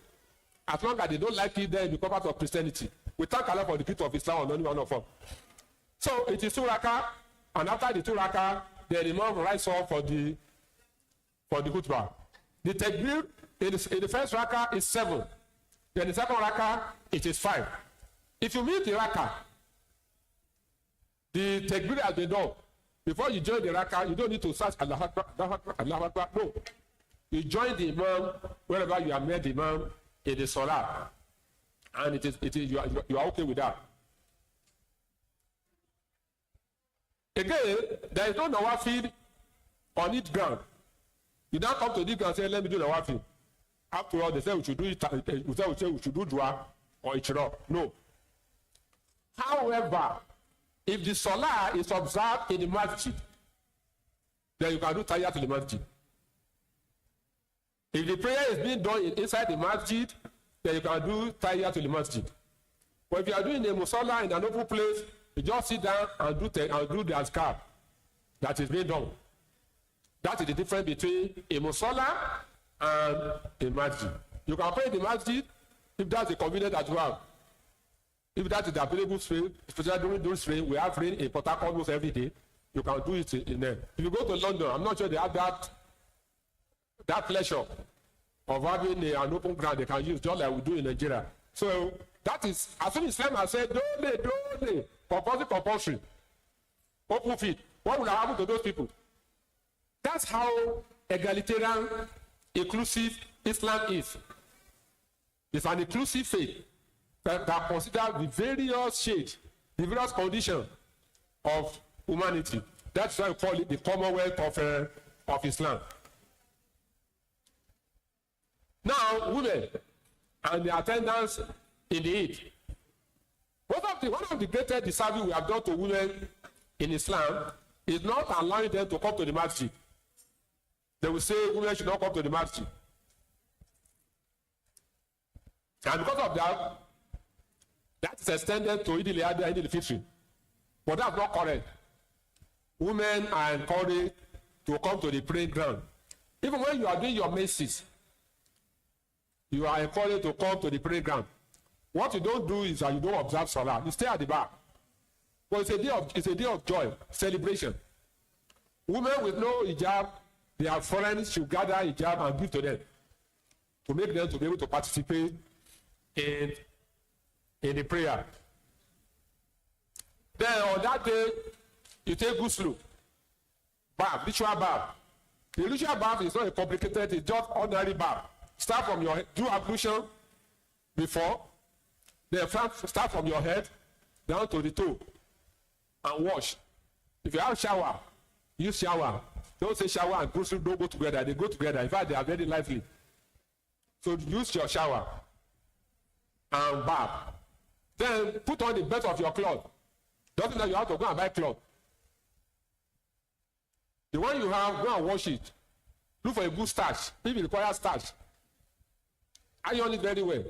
As long as they don't like it, then it becomes part of Christianity. We thank Allah for the gift of Islam on only one of them. So it is 2 rakah, and after the 2 rakah, the Imam rise up for the khutbah. The takbir in the first rakah is 7. Then the second rakah, it is 5. If you meet the rakah, the takbir has been done. Before you join the rakah, you don't need to search Allah Akbar, Allah Akbar, Allah Akbar. No. You join the Imam wherever you have met the Imam in the Salah. And you are okay with that. Again, there is no nawafil on each ground. You don't come to this ground and say, let me do nawafil. After all, they say we should do it, we should do dua or Ichiro. No. However, if the Salah is observed in the masjid, then you can do Tahiyyat to the masjid. If the prayer is being done inside the masjid, then you can do Tahiyyat to the masjid. But if you are doing a musalla in an open place, you just sit down and do the azkar that is being done. That is the difference between a musalla and a masjid. You can pray in the masjid if that's the convenience that you have. If that is the available space, especially during those rain, we have rain in Port Harcourt almost every day. You can do it in there. If you go to London, I'm not sure they have that pleasure of having an open ground they can use, just like we do in Nigeria. So that is, as soon as Islam has said, don't compulsory, open field. What will happen to those people? That's how egalitarian, inclusive Islam is. It's an inclusive faith that considers the various shades, the various conditions of humanity. That's why we call it the Commonwealth of Islam. Now, women and the attendance in the Eid. One of the greatest disservice we have done to women in Islam is not allowing them to come to the masjid. They will say women should not come to the masjid. And because of that, that is extended to Eidul Adha and Eidul Fitr. But that's not correct. Women are encouraged to come to the praying ground. Even when you are doing your menses, you are encouraged to come to the praying ground. What you don't do is that you don't observe Salah. You stay at the back. But it's a day of joy, celebration. Women with no hijab, their friends should gather hijab and give to them to make them to be able to participate in the prayer. Then on that day, you take ghusl, bath, ritual bath. The ritual bath is not a complicated, it's just ordinary bath. Start from your head, do ablution before, then start from your head down to the toe and wash. If you have shower, use shower. Don't say shower and ghusl don't go together, they go together. In fact, they are very lively. So use your shower and bath. Then put on the best of your cloth. Doesn't mean you have to go and buy cloth. The one you have, go and wash it. Look for a good starch. If it requires starch, iron it very well.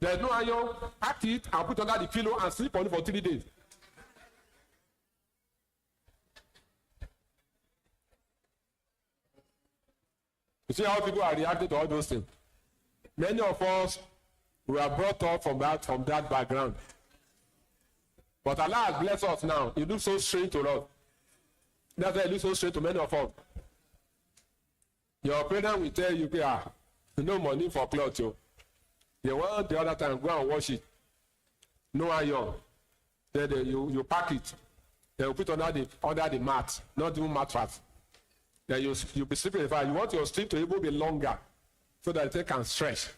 There is no iron, pack it and put under the pillow and sleep on it for 3 days. You see how people are reacting to all those things. Many of us were brought up from that background. But Allah has blessed us now. It looks so strange to us. That's why it looks so strange to many of us. Your parents will tell you, no money for clothes. They want the other time, go and wash it. No iron. Then you pack it. Then you put under the mat, not even mattress. Then you be sleeping. You want your sleep to even be longer so that they can stretch.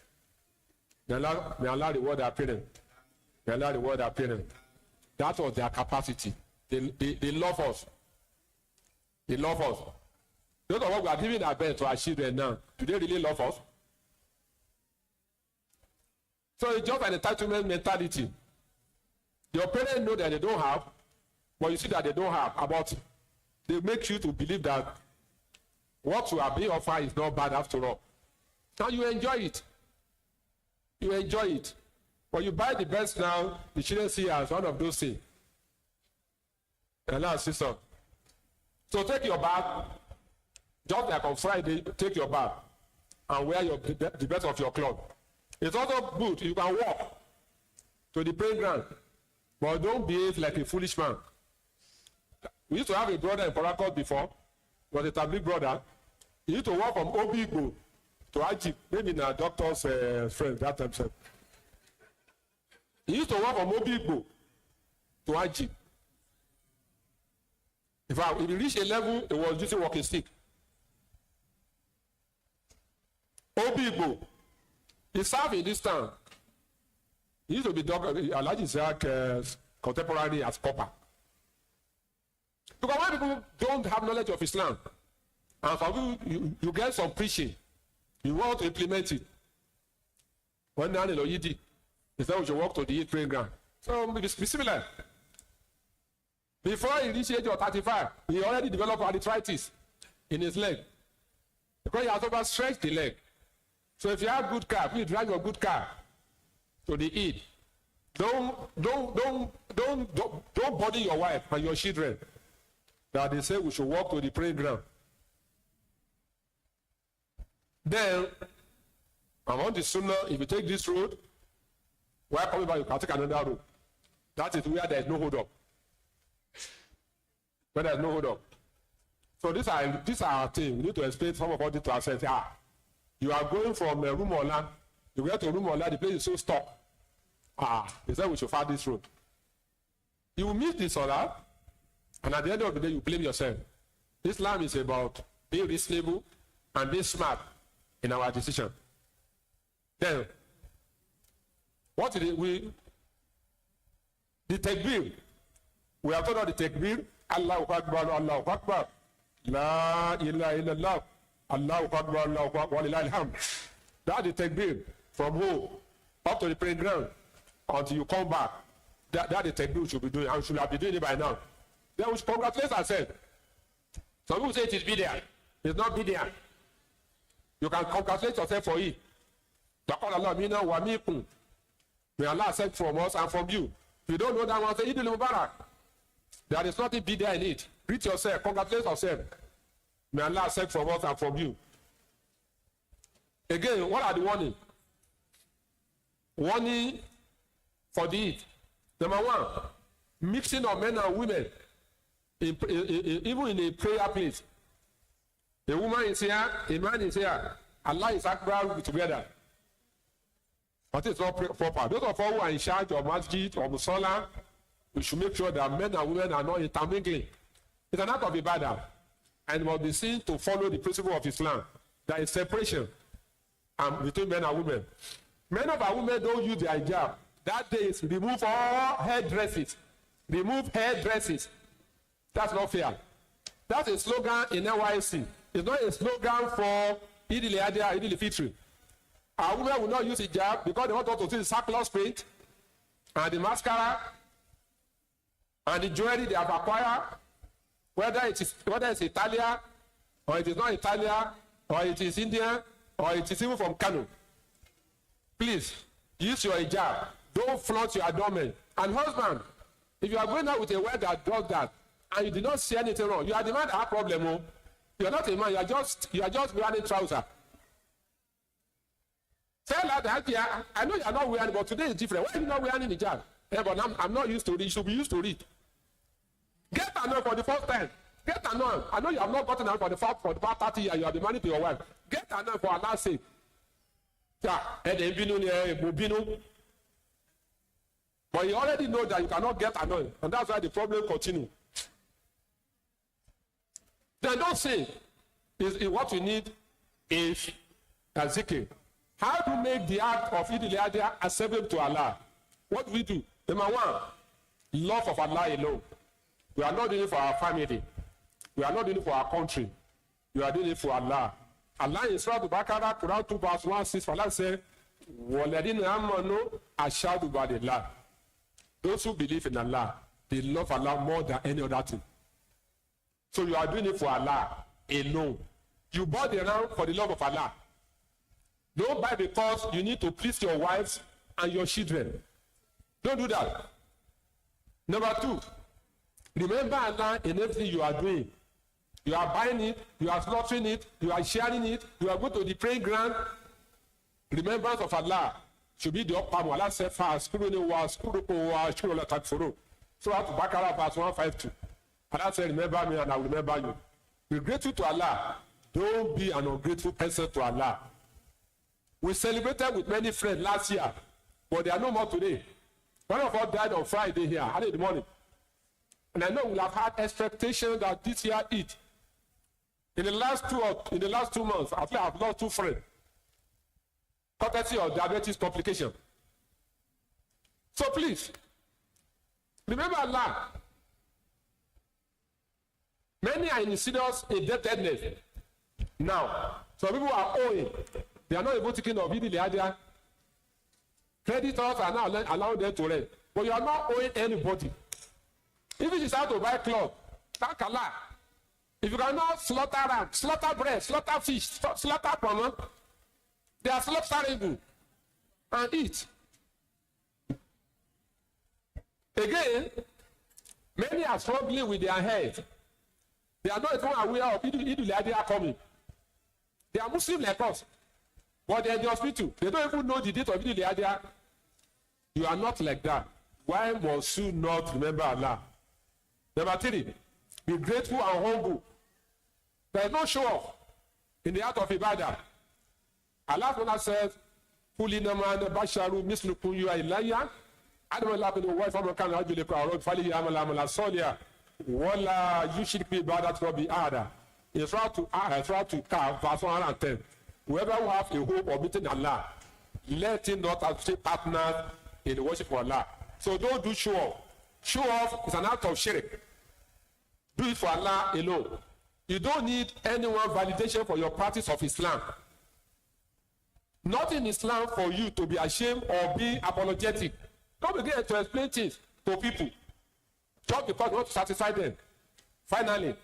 May Allah reward their parents. May Allah reward their parents. That was their capacity. They love us. They love us. Those of us we are giving our best to our children now. Do they really love us? So it's just an entitlement mentality. Your parents know that they don't have, but you see that they don't have. About they make you to believe that what you are being offered is not bad after all. Now you enjoy it. You enjoy it. But you buy the best now, the children see as one of those things. And now, sister. So take your bath, just like on Friday, take your bath and wear the best of your clothes. It's also good, you can walk to the praying ground, but don't behave like a foolish man. We used to have a brother in Port Harcourt before, was a tabligh brother. He used to walk from Obigbo to Ajib, maybe a doctor's friend that time. Sir. He used to walk from Obigbo to Ajib. In fact, if he reached a level, he was using walking stick. Obigbo. He served in this town. He used to be Alhaji Isaac contemporary as copper. Because when people don't have knowledge of Islam, and for you get some preaching, you want to implement it. One day, He said we should walk to the Eid praying ground. So be similar. Before he reached the age of 35, he already developed arthritis in his leg. Because he has overstretched the leg. So if you have good car, please drive your good car to the Eid. Don't bother your wife and your children that they say we should walk to the praying ground. Then, among the Sunnah, if you take this road, while coming back, you can take another road. That is where there is no hold up. Where there is no hold up. So these are our things. We need to explain some of it to ourselves. You are going from Rumola, you get to Rumola, the place is so stuck. They said we should follow this road. You will miss this order, and at the end of the day, you blame yourself. Islam is about being reasonable and being smart in our decision. Then, what is it? The takbir. We have taught the takbir. Allahu Akbar, Allahu Akbar. La ilaha illallah. Allahu Akbar, Allahu Akbar. Walillahi alhamd. That is the takbir from home up to the praying ground until you come back. That is the takbir we should be doing. And we should have been doing it by now. Then we should congratulate ourselves. Some people say it is bid'ah. It's not bid'ah. You can congratulate yourself for it. May Allah accept from us and from you. If you don't know that one, say Eidul Mubarak. There is nothing bid'ah in it. Greet yourself, congratulate yourself. May Allah accept from us and from you. Again, what are the warning? Warning for the Eid. Number one, mixing of men and women, even in a prayer place. A woman is here, a man is here. Allah is Akbar together. But it's not proper. Those of us who are in charge of masjid or musalla, we should make sure that men and women are not intermingling. It's an act of ibadah, and must be seen to follow the principle of Islam. There is separation between men and women. Men of our women don't use their hijab. That day is remove all headdresses. Remove headdresses. That's not fair. That's a slogan in NYC. It's not a slogan for Eidul Adha, Eidul Fitri. Our women will not use hijab because they want us to see the sackcloth paint and the mascara and the jewelry they have acquired, whether it's Italian or it is not Italian or it is Indian or it is even from Kano. Please use your hijab. Don't flaunt your adornment. And husband, if you are going out with a wife that does that and you did not see anything wrong, you are the man that has problem. Oh. You are not a man. You are just wearing trousers. Tell her that I know you are not wearing, but today is different. Why are you not wearing hijab? Yeah, but I'm not used to it. You should be used to it. Get annoyed for the first time. Get annoyed. I know you have not gotten annoyed for the past 30 years. You have been married to your wife. Get annoyed for Allah's sake. But you already know that you cannot get annoyed, and that's why the problem continues. Then don't say what we need is zikr. How to make the act of Eidul Adha acceptable to Allah? What do we do? Number one, love of Allah alone. We are not doing it for our family. We are not doing it for our country. We are doing it for Allah. Allah in Surah Al-Baqarah, Quran 2 verse 1-6, Allah said, وَالَّذِينَ آمَنُوا أَشَّدُ بَعْدِ اللَّهِ. Those who believe in Allah, they love Allah more than any other thing. So you are doing it for Allah alone. You buy the ram for the love of Allah. Don't buy because you need to please your wives and your children. Don't do that. Number two, remember Allah in everything you are doing. You are buying it, you are slaughtering it, you are sharing it, you are going to the praying ground. Remembrance of Allah should be the upper. Allah said, "Fast, so Al-Baqarah verse 152. Allah said, remember me and I will remember you. Be grateful to Allah. Don't be an ungrateful person to Allah. We celebrated with many friends last year, but they are no more today. One of us died on Friday here, early in the morning. And I know we'll have had expectation that this year eat. In the last 2 months, at least I've lost 2 friends. Courtesy of diabetes complication. So please, remember Allah. Many are in serious indebtedness. Now, some people are owing. They are not even thinking of Eidul Adha. Creditors are now allowing them to rent. But you are not owing anybody. If you decide to buy cloth, thank Allah. If you cannot slaughter ram, slaughter bread, slaughter fish, slaughter palm, they are slaughtering you and eat. Again, many are struggling with their health. They are not even aware of Eidul Adha coming. They are Muslim like us, but they are in the hospital. They don't even know the date of Eidul Adha. You are not like that. Why must you not remember Allah? Number 3, be grateful and humble. There is no show off in the art of Ibadah. Allah says, Kulinama Basharu Mislukum you are Elijah. I don't like the wife of a kind of Julie Crowd, Fali Amala Solia, Walla, you should be bad at Robbie Ada. It's right to carve verse 110. Whoever will have a hope of meeting Allah, let him not have partners in the worship of Allah. So don't do show off. Show off is an act of shirk. Do it for Allah alone. You don't need anyone's validation for your practice of Islam. Not in Islam for you to be ashamed or be apologetic. Don't begin to explain things to people just because you want to satisfy them. Finally,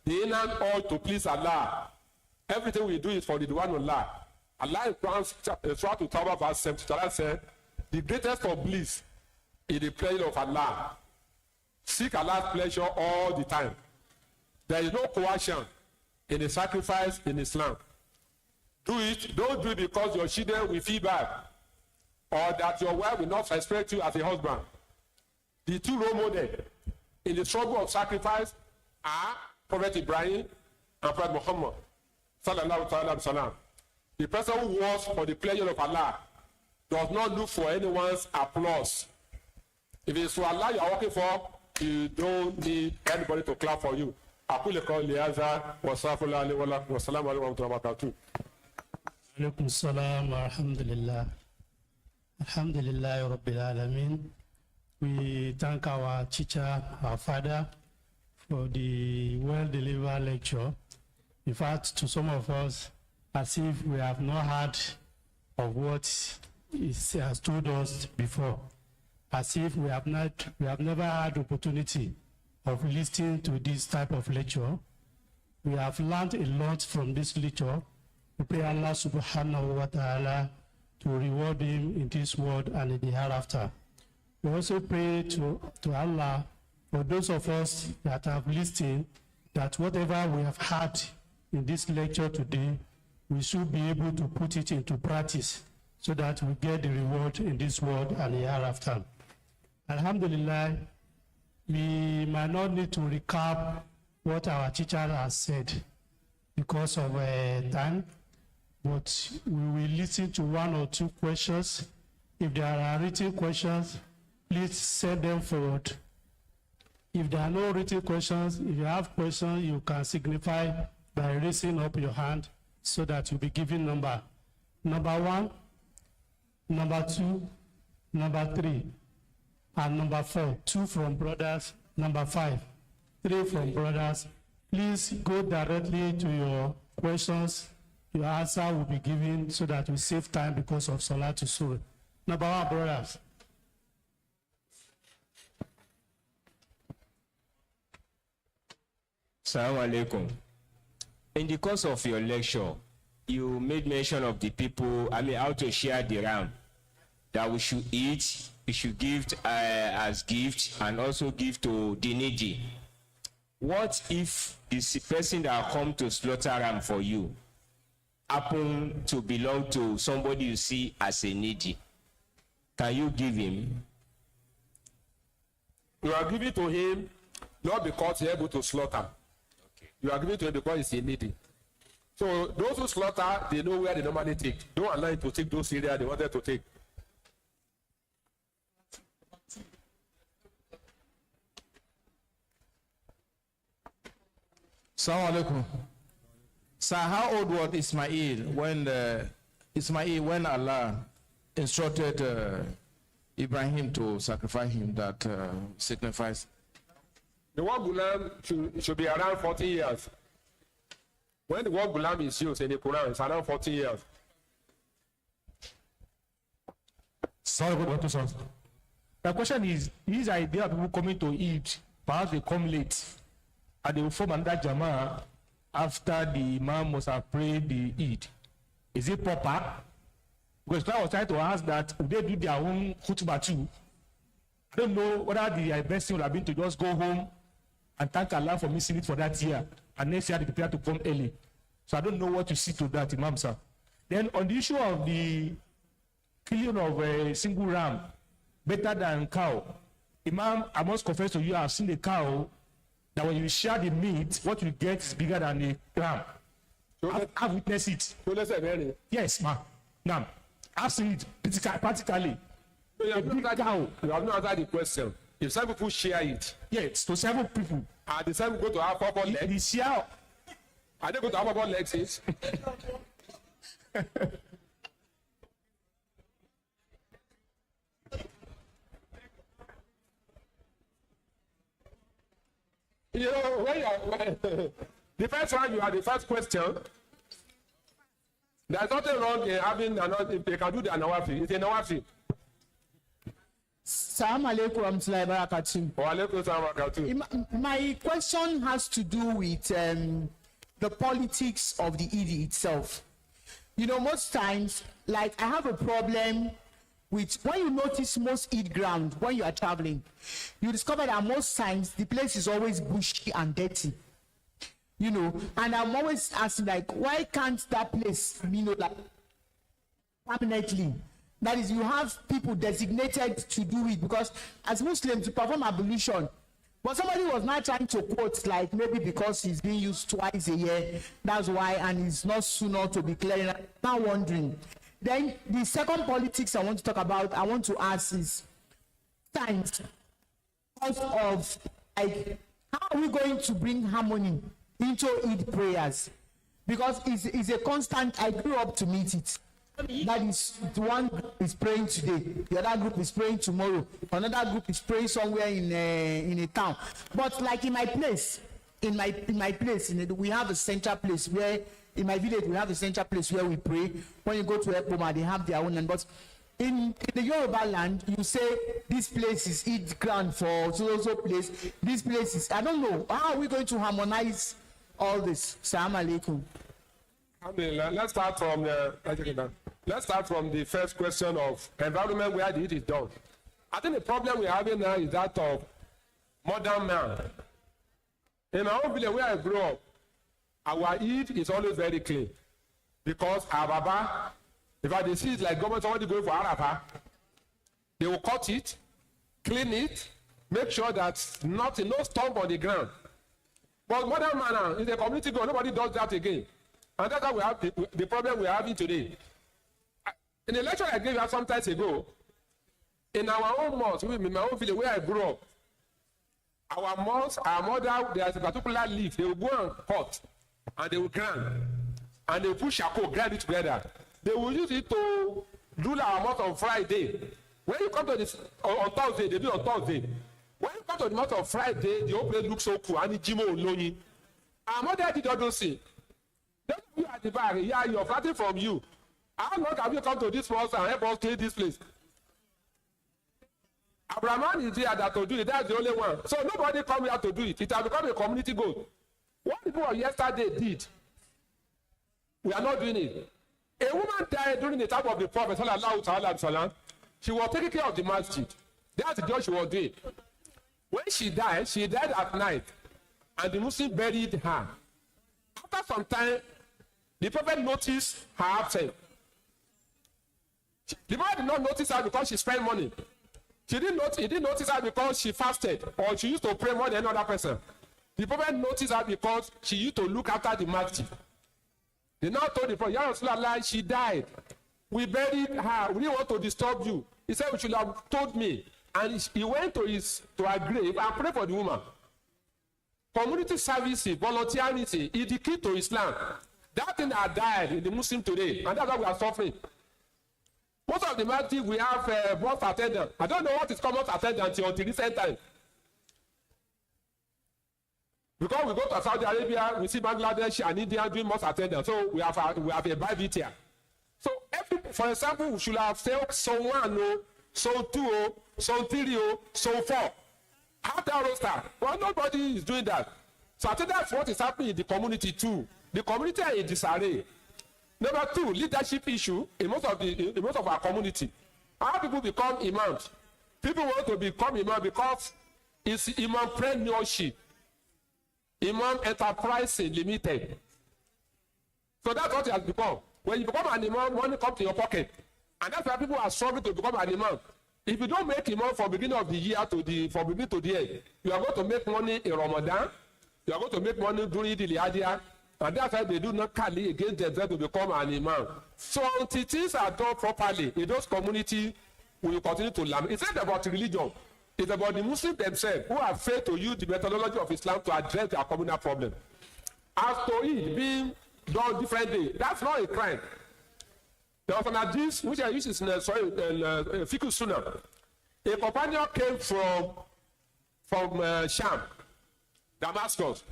the aim all to please Allah. Everything we do is for the one Allah. Allah in Quran, Surah to Tawbah verse 70, Allah said, the greatest of bliss is the pleasure of Allah. Seek Allah's pleasure all the time. There is no coercion in the sacrifice in Islam. Do it. Don't do it because your children will feel bad or that your wife will not respect you as a husband. The two role models in the struggle of sacrifice are Prophet Ibrahim and Prophet Muhammad. Sallallahu alaihi wasallam. The person who works for the pleasure of Allah does not look for anyone's applause. If it's for Allah you are working for, you don't need anybody to clap for you. أقول قولي هذا وأستغفر الله لي ولكم والسلام عليكم ورحمة الله وبركاته. عليكم السلام والحمد لله. الحمد لله رب العالمين. We thank our teacher, our father, for the well-delivered lecture. In fact, to some of us, as if we have not heard of what he has told us before, as if we have never had opportunity of listening to this type of lecture. We have learned a lot from this lecture. We pray Allah subhanahu wa ta'ala to reward him in this world and in the hereafter. We also pray to Allah for those of us that have listened, that whatever we have heard in this lecture today, we should be able to put it into practice so that we get the reward in this world and the hereafter. Alhamdulillah, we might not need to recap what our teacher has said because of time, but we will listen to one or two questions. If there are written questions, please send them forward. If there are no written questions, if you have questions, you can signify by raising up your hand so that you'll be given number. Number 1, number 2, number 3. And number 4, 2 from brothers. Number 5, 3 from brothers. Please go directly to your questions. Your answer will be given so that we save time because of Salatul Surah. Number 1, brothers. Assalamu alaikum. In the course of your lecture, you made mention of the people, how to share the ram that we should eat. You should give as gift and also give to the needy. What if this person that come to slaughter ram for you happen to belong to somebody you see as a needy? Can you give him? You are giving to him not because he's able to slaughter. Okay. You are giving to him because he's a needy. So those who slaughter, they know where they normally take. Don't allow him to take those areas they wanted to take. Assalamu alaikum. Sir, how old was Ismail when Allah instructed Ibrahim to sacrifice him, that sacrifice? The word Gulam should be around 40 years. When the word Gulam is used in the Quran, it's around 40 years. Sorry, what to say? The question is idea of people coming to eat, perhaps they come late, and they will form another Jama'ah after the Imam must have prayed the Eid. Is it proper? Because I was trying to ask that, would they do their own khutbah too? I don't know whether the best thing would have been to just go home and thank Allah for missing it for that year, and next year they prepare to come early. So I don't know what you see to that, Imam sir. Then on the issue of the killing of a single ram, better than cow, Imam, I must confess to you, I've seen a cow that when you share the meat, what you get is bigger than a ram. I've witnessed it. Yes, ma'am. Now, I've seen it practically. So you have not answered the question. If 7 people share it, yes, to 7 people. Are the 7 go to have 4 legs? The share. Are they going to have 4 legs? You know, when you are, the first one, you are the first question. There's nothing wrong in having another, if they can do the Nawafi. It's a Nawafi. Assalamu alaikum warahmatullahi wabarakatuh. Alaikum Wabarakatuh. My question has to do with the politics of the Eid itself. You know, most times, like I have a problem with when you notice most Eid ground when you are traveling, you discover that most times the place is always bushy and dirty. You know, and I'm always asking, like, why can't that place, you know, like permanently? That is, you have people designated to do it, because as Muslims to perform ablution, but somebody was not trying to quote, like maybe because he's being used twice a year, that's why, and it's not sooner to be clearing. I'm now wondering. Then the second politics I want to talk about, I want to ask is times of like, how are we going to bring harmony into Eid prayers? Because it's a constant, I grew up to meet it. That is, the one group is praying today, the other group is praying tomorrow, another group is praying somewhere in a town. But like in my place, we have a central place where, in my village, we have a central place where we pray. When you go to Ekpoma, they have their own. But in the Yoruba land, you say this place is Eid ground for so place. This place is, I don't know. How are we going to harmonize all this? Assalamu alaikum. Let's start from the first question of environment where the Eid is done. I think the problem we're having now is that of modern man. In my own village where I grew up, our Eid is always very clean, because our Baba, if I see it like government already going for Arafah, they will cut it, clean it, make sure that no stump on the ground. But modern man is a community goal, nobody does that again. And that's how we have the problem we're having today. In the lecture I gave you some time ago, in our own mosque, in my own village where I grew up, our mosque, our mother, there's a particular leaf, they will go and cut, and they will grind, and they will put charcoal, grind it together. They will use it to do our mosque on Friday. When you come to this on Thursday, they do on Thursday. When you come to the mosque on Friday, the whole place looks so cool, and the Jimo Oloni. Our mother did all those things. Then you at the back, yeah, you're fighting from you. How long have you come to this mosque and help us clean this place? Abraham is here that to do it. That's the only one. So nobody come here to do it. It has become a community goal. What people of yesterday did, we are not doing it. A woman died during the time of the Prophet sallallahu alaihi wasallam. She was taking care of the masjid. That's the job she was doing. When she died at night, and the Muslim buried her. After some time, the Prophet noticed her absence. The Prophet did not notice her because she spent money. He didn't notice her because she fasted, or she used to pray more than another person. The Prophet noticed her because she used to look after the masjid. They now told the Prophet, Ya Rasulallah, she died. We buried her. We didn't want to disturb you. He said, you should have told me. And he went to her grave and prayed for the woman. Community services, volunteering is the key to Islam. That thing that died in the Muslim today, and that's why we are suffering. Most of the masjid we have bus attendant. I don't know what is called bus attendant until recent time. Because we go to Saudi Arabia, we see Bangladesh and India doing bus attendant. So we have a private here. So for example, we should have said someone zone 2, zone 3, zone 4. Have that roster. Well, nobody is doing that. So I think that's what is happening in the community too. The community are in disarray. Number 2, leadership issue in most of our community. How people become imams? People want to become imam because it's imampreneurship, imam enterprising limited. So that's what it has become. When you become an imam, money comes to your pocket, and that's why people are struggling to become an imam. If you don't make imam from beginning of the year from beginning to the end, you are going to make money in Ramadan. You are going to make money during Eidul Adha, and that's why they do not carry against themselves to become an imam. So until things are done properly in those communities, we will continue to learn. It's not about religion. It's about the Muslims themselves who have failed to use the methodology of Islam to address their communal problem. As to it being done different day, that's not a crime. There was an hadith which I used in Fiqh Sunnah. A companion came from Sham, Damascus,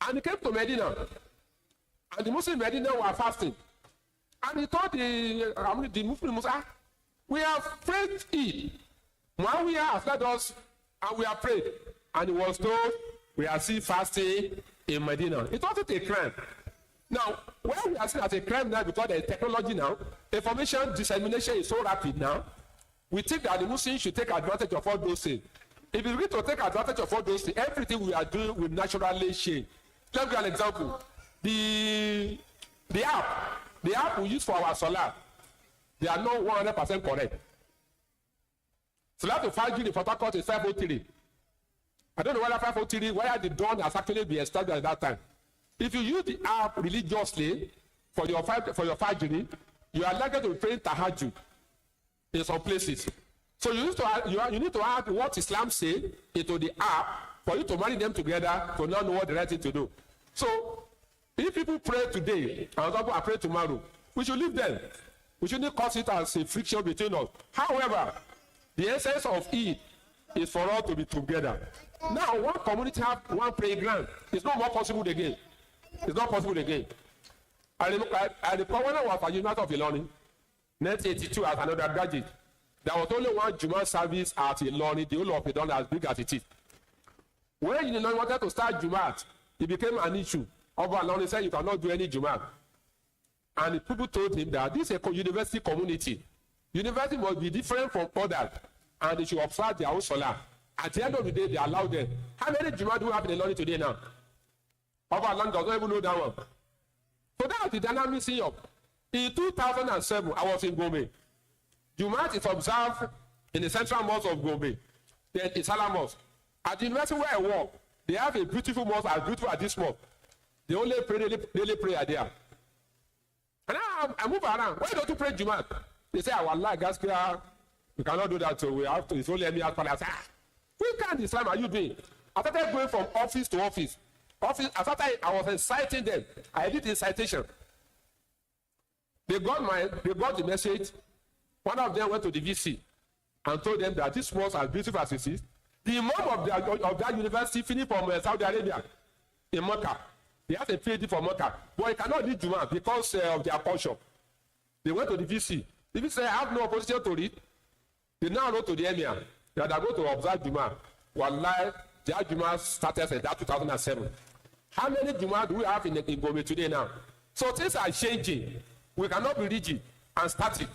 and he came to Medina, and the Muslim Medina were fasting, and he told the Muslims, we have prayed Eid. Muawiyah has led us, and we have prayed, and he was told we are still fasting in Medina. It wasn't a crime. Now, when we are seeing as a crime now because there is technology now, information dissemination is so rapid now, we think that the Muslims should take advantage of all those things. If you need to take advantage of all those things, everything we are doing will naturally change. Let me give you an example. The app we use for our salah, they are not 100% correct. Salah to Fajr in Port Harcourt is 503. I don't know whether 503, whether the dawn has actually been established at that time. If you use the app religiously for your Fajr, you are likely to be praying Tahajjud in some places. So you need to add what Islam says into the app for you to marry them together to now know what the right thing to do. So if people pray today and people are praying tomorrow, we should leave them. We shouldn't cause it as a friction between us. However, the essence of it is for us to be together. Now, one community have one playground. It's not more possible again. It's not possible again. I recall when I was at University of Kilani, 1982 as an undergraduate, there was only one Juma service at Kilani, the whole of it as big as it is. When Kilani wanted to start Juma, it became an issue. Over Kilani said you cannot do any Juma. And the people told him that this is a university community. University must be different from others, and they should observe their own salah. At the end of the day, they allow them. How many Juma do we have in Kilani today now? Over Kilani does not even know that one. So that was the dynamic scene up. In 2007, I was in Gombe. Jumat is observed in the central mosque of Gombe, then in Salah Mosque. At the university where I work, they have a beautiful mosque as beautiful as this mosque. They only pray daily prayer there. And I move around. Why don't you pray Jumat? They say, Allah, Gaskiya, we cannot do that, so we have to. It's only me as I say, what kind of Islam are you doing? I started going from office to office. I was inciting them. I did incitation. They got the message. One of them went to the VC and told them that this mosque as beautiful as it is. The imam of that university finished from Saudi Arabia in Mecca. He has a PhD from Mecca, but he cannot lead Juma because of their culture. They went to the VC. The VC said, I have no opposition to it. They now wrote to the emir that they are going to observe Juma. Wallahi, their Juma started in that 2007. How many Juma do we have in Gombe today now? So things are changing. We cannot be rigid and static.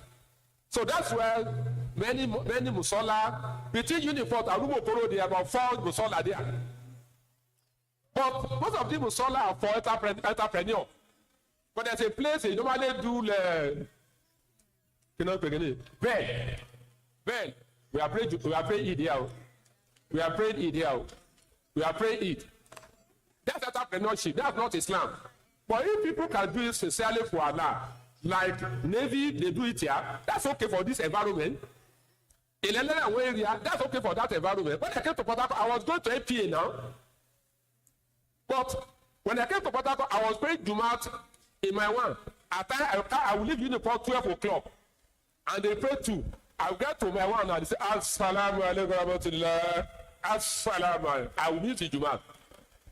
So that's where many musalla between uniform and Rumo Poro, there are about 4 musalla there. But most of the musalla are for entrepreneur. But there's a place they normally do Ben. We are praying Eid here. We are praying Eid here. We are praying Eid. That's entrepreneurship. That's not Islam. But if people can do it sincerely for Allah, like Navy, they do it here, that's okay for this environment. In another area, that's okay for that environment. When I came to Port Harcourt, I was going to APA now. But when I came to Port Harcourt, I was praying Jumat in my one. I will leave uniform 12 o'clock. And they pray 2. I will get to my one and they say, Asalamu, Alaikum, Waramatullah. Asalamu. I will meet in Jumat.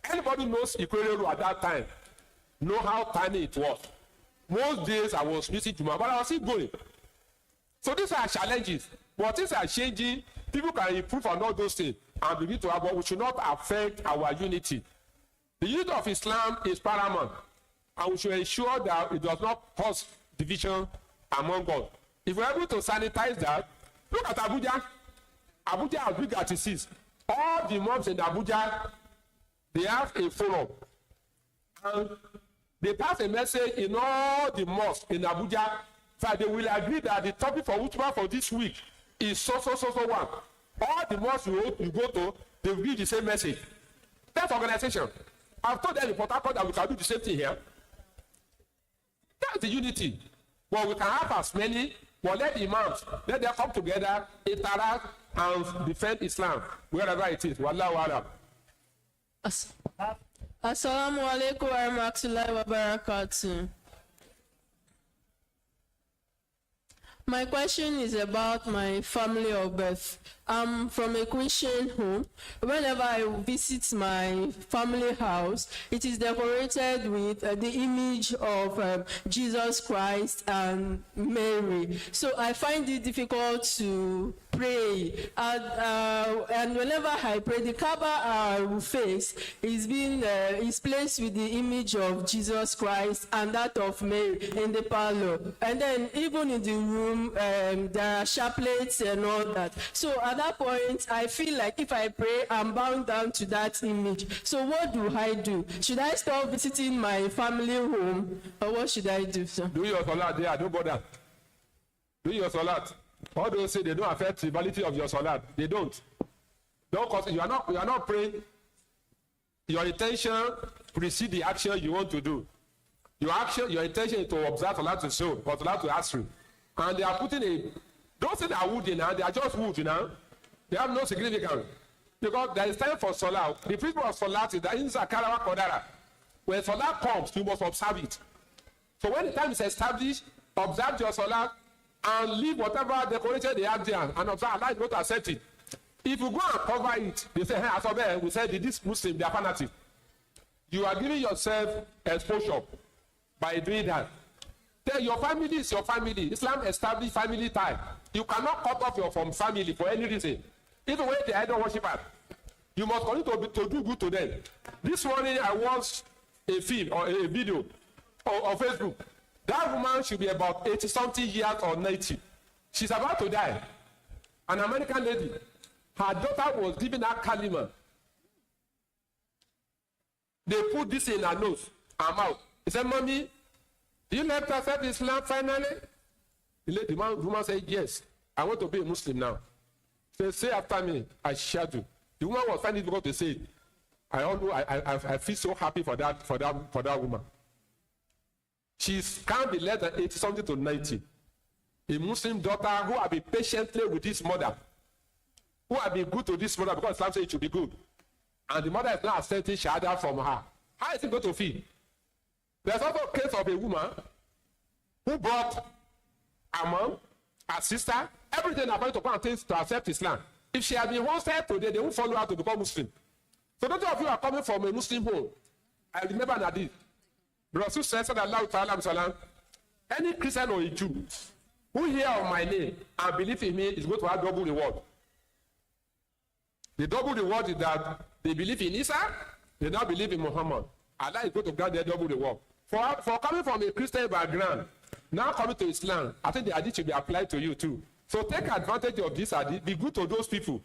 Anybody who knows Ikwerelu at that time know how tiny it was. Most days I was missing Juma, but I was still going. So these are challenges. But things are changing. People can improve on all those things and begin to have, but we should not affect our unity. The unity of Islam is paramount, and we should ensure that it does not cause division among us. If we're able to sanitize that, look at Abuja. Abuja, as big as it is, all the mosques in Abuja, they have a forum. And they pass a message in all the mosques in Abuja that they will agree that the topic for Utbah for this week is so one. All the mosques you go to, they will give the same message. That's organization. I've told them in Port Harcourt that we can do the same thing here. That's the unity. Well, we can have as many, but let the imams, let them come together, interact, and defend Islam wherever it is. Wallahu alam. Asalamu alaikum warahmatullahi wabarakatuh. My question is about my family of birth. I'm from a Christian home. Whenever I visit my family house, it is decorated with the image of Jesus Christ and Mary. So I find it difficult to pray. And whenever I pray, the Kaaba face is placed with the image of Jesus Christ and that of Mary in the parlor. And then even in the room, there are chaplets and all that. So at that point, I feel like if I pray, I'm bound down to that image. So what do I do? Should I stop visiting my family home, or what should I do, sir? Do your salat there, don't bother. Do your salat. All those say they don't affect the validity of your salat. They don't. Don't cause you are not praying. Your intention precedes the action you want to do. Your intention is to observe salat to show, or salat to asri. And they are putting don't say they are wood, they are just wood, They have no significance. Because there is time for salat. The principle of salat is that in Zakarawa Kodara, when salat comes, you must observe it. So when the time is established, observe your salat and leave whatever decoration they have there and observe. Allah is going to accept it. If you go and cover it, they say, hey, Asobe, we said this Muslim, they are fanatic. You are giving yourself exposure by doing that. Then your family is your family. Islam established family tie. You cannot cut off from family for any reason. Even when they are idol worshippers, you must continue to do good to them. This morning I watched a film or a video on Facebook. That woman should be about 80-something years or 90. She's about to die. An American lady. Her daughter was giving her kalima. They put this in her nose, her mouth. He said, Mommy, do you like to accept Islam finally? The woman said, yes, I want to be a Muslim now. Say after me, I shall do. The woman was finding it difficult to say it. I feel so happy for that woman. She can't be less than 80-something to 90. A Muslim daughter who have been patiently with this mother, who have been good to this mother because Islam says it should be good. And the mother is not accepting shahada from her. How is it going to feel? There's also a case of a woman who brought her mom, her sister, everything according to plan things to accept Islam. If she had been one step today, they won't follow her to become Muslim. So those of you are coming from a Muslim home, I remember that this. Rasul said, any Christian or a Jew who hear of my name and believe in me is going to have double reward. The double reward is that they believe in Isa, they now believe in Muhammad. Allah is going to grant their double reward. For coming from a Christian background, now coming to Islam, I think the hadith should be applied to you too. So take advantage of this hadith, be good to those people,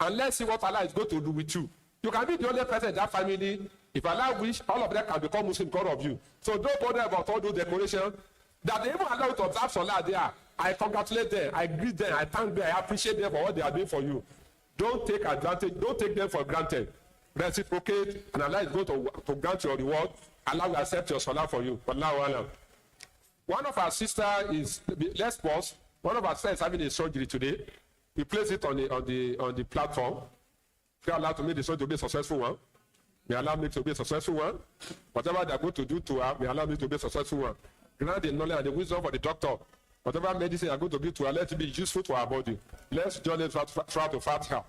and let's see what Allah is going to do with you. You can be the only person in that family. If Allah wish, all of them can become Muslim because of you. So don't bother about all those decorations. That they even allow you to observe Salah there. I congratulate them, I greet them, I thank them, I appreciate them for what they are doing for you. Don't take advantage, don't take them for granted. Reciprocate, and Allah is going to grant your reward. Allah will accept your Salah for you. One of our sisters is, let's pause. One of our sisters is having a surgery today. We place it on the platform. Pray Allah to make the surgery to be a successful one. May Allah make it to be a successful one. Whatever they are going to do to her, may Allah make it to be a successful one. Grant the knowledge and the wisdom for the doctor. Whatever medicine they are going to give to her, let it be useful to our body. Let's join us throughout the Fatiha.